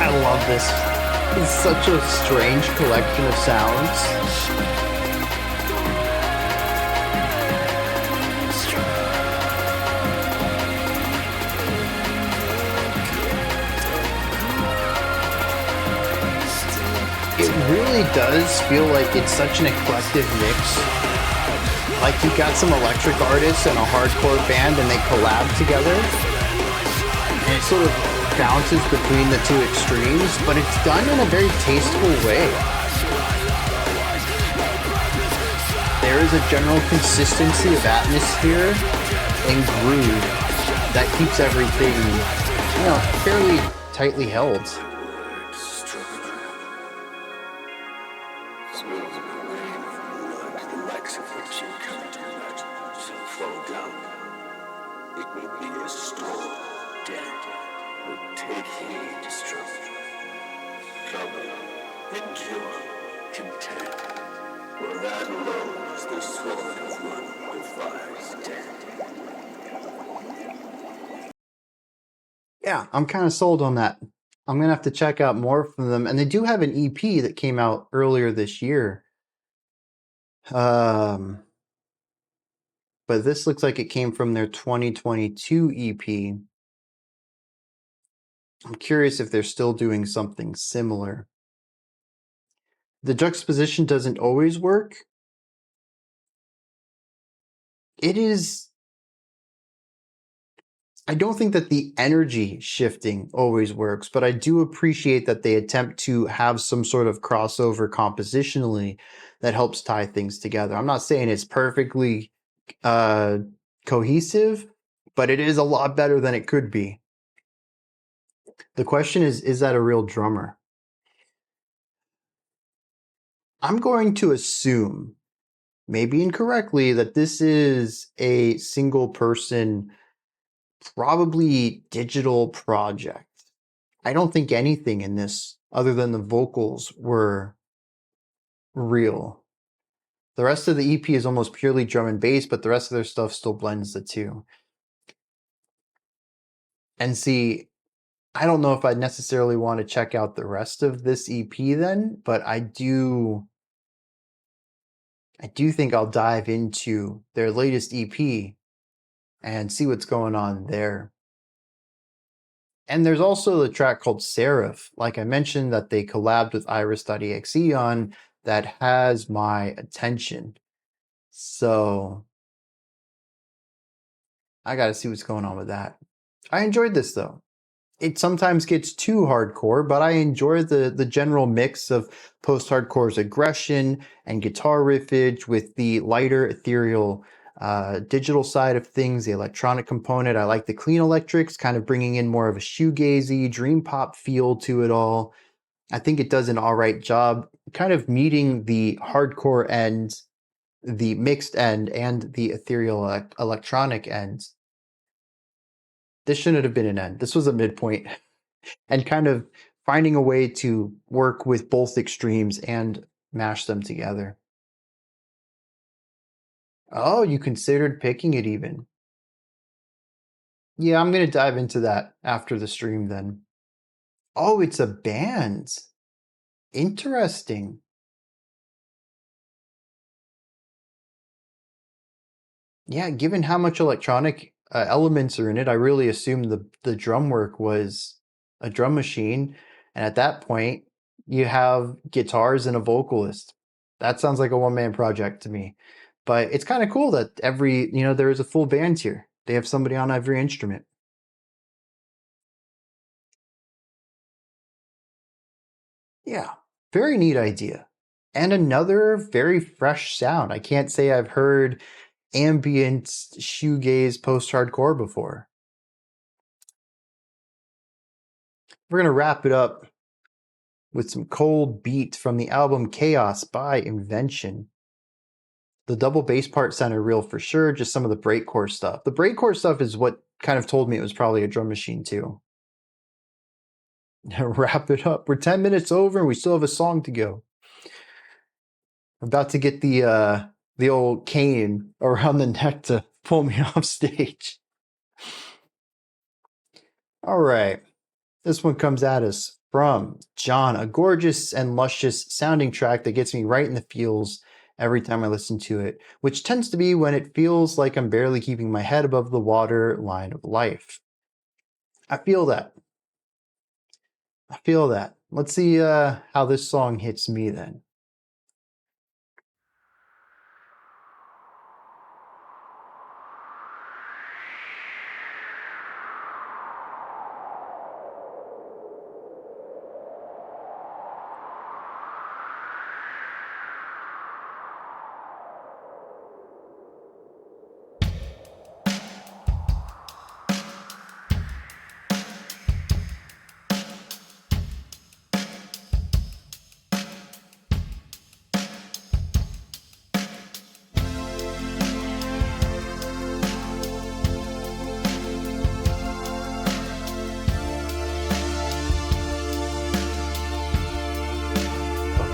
I love this. It's such a strange collection of sounds. It really does feel like it's such an eclectic mix. Like you've got some electric artists and a hardcore band and they collab together. And it sort of bounces between the two extremes, but it's done in a very tasteful way. There is a general consistency of atmosphere and groove that keeps everything, fairly tightly held. trouble, endure, content. For that alone is the sword of one who fires dead. Yeah, I'm kind of sold on that. I'm gonna have to check out more from them, and they do have an EP that came out earlier this year. But this looks like it came from their 2022 EP. I'm curious if they're still doing something similar. The juxtaposition doesn't always work. It is. I don't think that the energy shifting always works, but I do appreciate that they attempt to have some sort of crossover compositionally that helps tie things together. I'm not saying it's perfectly cohesive, but it is a lot better than it could be. The question is that a real drummer? I'm going to assume, maybe incorrectly, that this is a single person, probably digital project. I don't think anything in this, other than the vocals, were real. The rest of the EP is almost purely drum and bass, but the rest of their stuff still blends the two. And see, I don't know if I'd necessarily want to check out the rest of this EP then, but I do think I'll dive into their latest EP and see what's going on there. And there's also the track called Seraph, like I mentioned, that they collabed with Iris.exe on, that has my attention. So I gotta see what's going on with that. I enjoyed this though. It sometimes gets too hardcore, but I enjoy the general mix of post-hardcore's aggression and guitar riffage with the lighter, ethereal digital side of things, the electronic component. I like the clean electrics, kind of bringing in more of a shoegazy, dream pop feel to it all. I think it does an all right job kind of meeting the hardcore end, the mixed end, and the ethereal electronic end. This shouldn't have been an end. This was a midpoint, and kind of finding a way to work with both extremes and mash them together. Oh, you considered picking it even. Yeah, I'm going to dive into that after the stream then. Oh, it's a band. Interesting. Yeah, given how much electronic elements are in it, I really assumed the drum work was a drum machine. And at that point, you have guitars and a vocalist. That sounds like a one-man project to me. But it's kind of cool that there is a full band here. They have somebody on every instrument. Yeah, very neat idea. And another very fresh sound. I can't say I've heard ambient shoegaze post-hardcore before. We're going to wrap it up with some cold beat from the album Chaos by Invention. The double bass part sounded real for sure, just some of the breakcore stuff. The breakcore stuff is what kind of told me it was probably a drum machine too. Wrap it up. We're 10 minutes over and we still have a song to go. I'm about to get the old cane around the neck to pull me off stage. All right. This one comes at us from John, a gorgeous and luscious sounding track that gets me right in the feels every time I listen to it, which tends to be when it feels like I'm barely keeping my head above the water line of life. I feel that. Let's see how this song hits me then.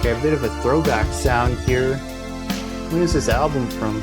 a bit of a throwback sound here. When is this album from?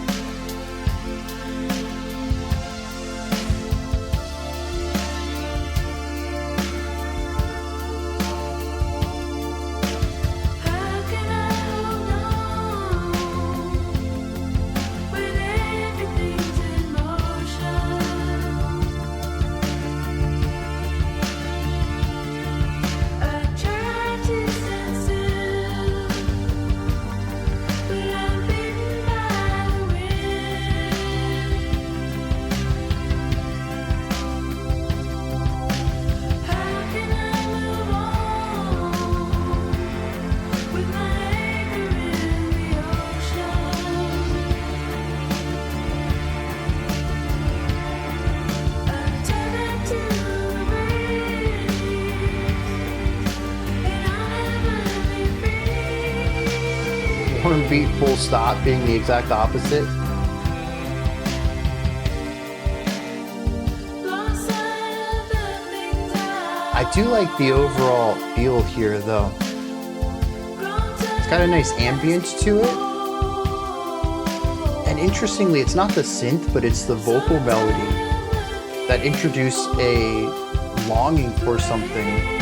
One beat full stop being the exact opposite. I do like the overall feel here though. It's got a nice ambience to it. And interestingly, it's not the synth, but it's the vocal melody that introduce a longing for something.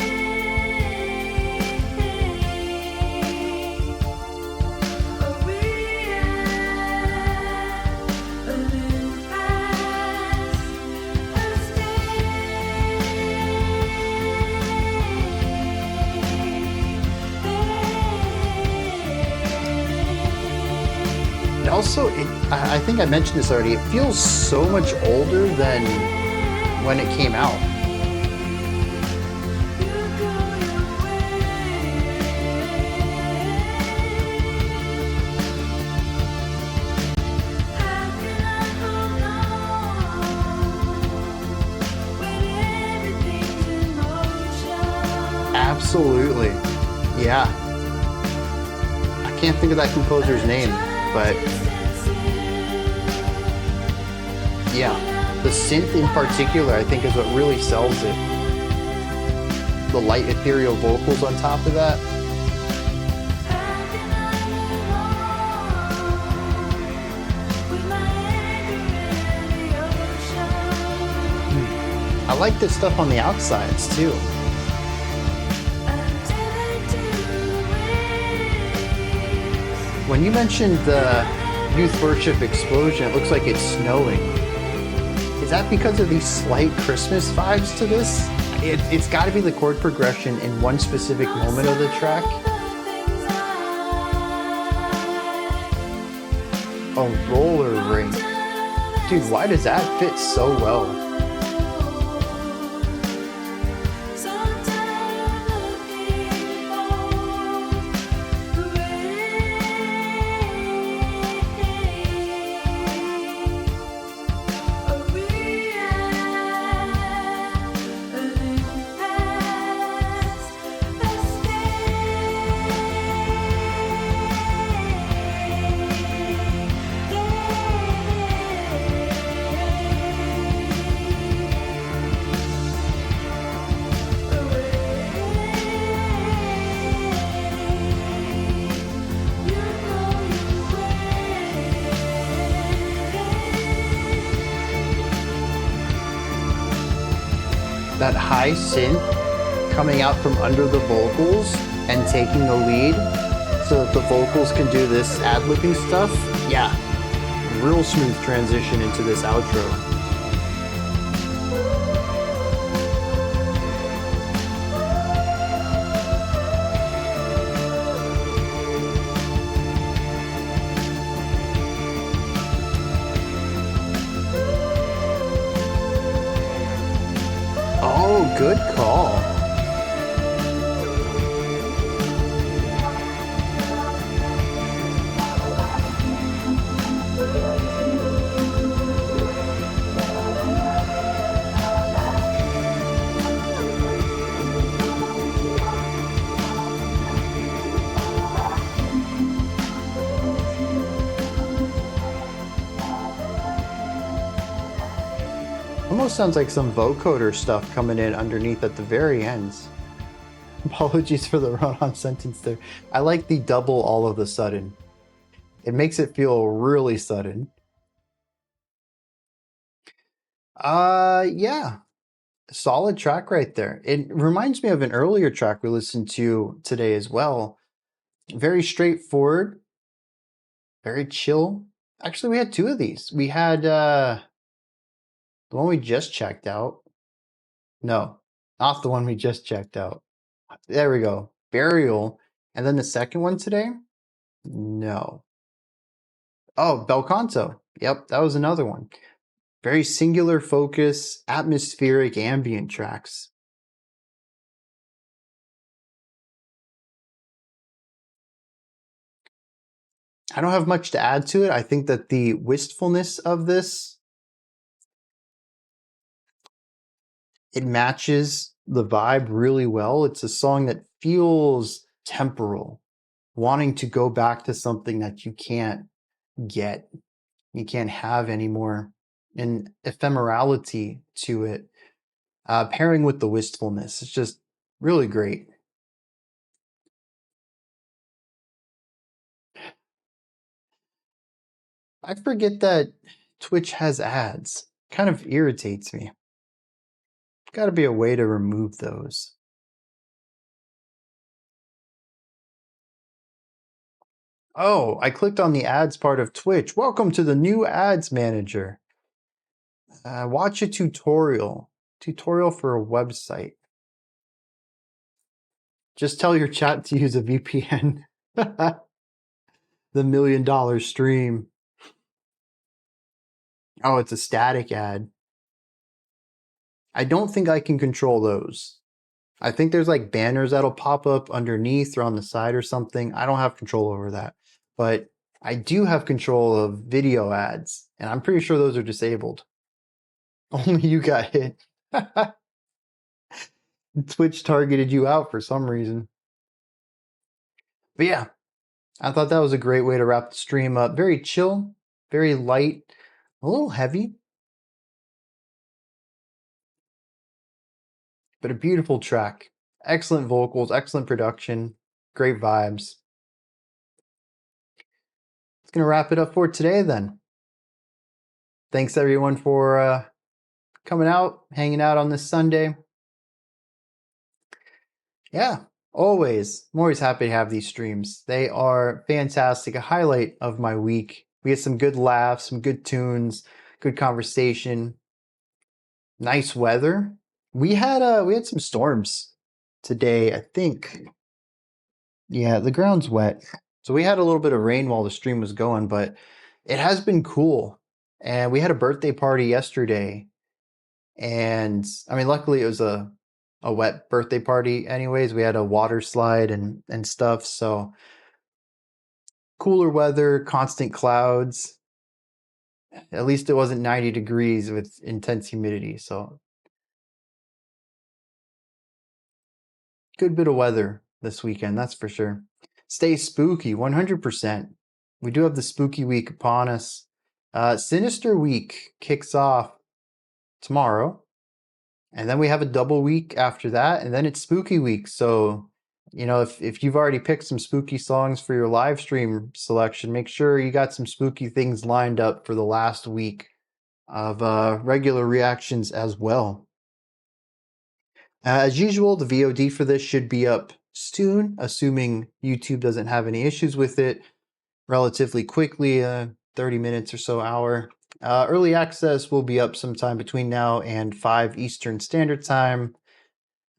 Also, I think I mentioned this already, it feels so much older than when it came out. Absolutely. Yeah. I can't think of that composer's name, but yeah, the synth in particular, I think, is what really sells it. The light ethereal vocals on top of that. I like this stuff on the outsides too. When you mentioned the youth worship explosion, it looks like it's snowing. Is that because of these slight Christmas vibes to this? It's got to be the chord progression in one specific moment of the track. A roller rink. Dude, why does that fit so well? That high synth coming out from under the vocals and taking the lead so that the vocals can do this ad-libbing stuff. Yeah, real smooth transition into this outro. Oh, good call. Almost sounds like some vocoder stuff coming in underneath at the very ends. Apologies for the run-on sentence there. I like the double all of a sudden. It makes it feel really sudden. Yeah. Solid track right there. It reminds me of an earlier track we listened to today as well. Very straightforward, very chill. Actually, we had two of these. We had the one we just checked out. No, not the one we just checked out. There we go. Burial. And then the second one today? No. Oh, Bel Canto. Yep, that was another one. Very singular focus, atmospheric ambient tracks. I don't have much to add to it. I think that the wistfulness of this, it matches the vibe really well. It's a song that feels temporal, wanting to go back to something that you can't get, you can't have anymore, and ephemerality to it, pairing with the wistfulness. It's just really great. I forget that Twitch has ads. Kind of irritates me. Got to be a way to remove those. Oh, I clicked on the ads part of Twitch. Welcome to the new ads manager. Watch a tutorial. Tutorial for a website. Just tell your chat to use a VPN. The $1 million stream. Oh, it's a static ad. I don't think I can control those. I think there's like banners that'll pop up underneath or on the side or something. I don't have control over that. But I do have control of video ads, and I'm pretty sure those are disabled. Only you got hit. Twitch targeted you out for some reason. But yeah, I thought that was a great way to wrap the stream up. Very chill, very light, a little heavy, but a beautiful track. Excellent vocals, excellent production, great vibes. It's going to wrap it up for today then. Thanks everyone for coming out, hanging out on this Sunday. Yeah, I'm always happy to have these streams. They are fantastic, a highlight of my week. We had some good laughs, some good tunes, good conversation, nice weather. We had some storms today, I think. Yeah, the ground's wet. So we had a little bit of rain while the stream was going, but it has been cool. And we had a birthday party yesterday. And I mean, luckily it was a wet birthday party anyways. We had a water slide and stuff. So cooler weather, constant clouds. At least it wasn't 90 degrees with intense humidity. So good bit of weather this weekend, that's for sure. Stay spooky, 100%. We do have the spooky week upon us. Sinister week kicks off tomorrow. And then we have a double week after that. And then it's spooky week. So, you know, if you've already picked some spooky songs for your live stream selection, make sure you got some spooky things lined up for the last week of regular reactions as well. As usual, the VOD for this should be up soon, assuming YouTube doesn't have any issues with it relatively quickly, 30 minutes or so, hour. Early access will be up sometime between now and 5 Eastern Standard Time. And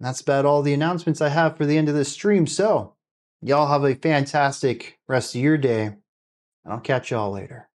that's about all the announcements I have for the end of this stream. So, y'all have a fantastic rest of your day, and I'll catch y'all later.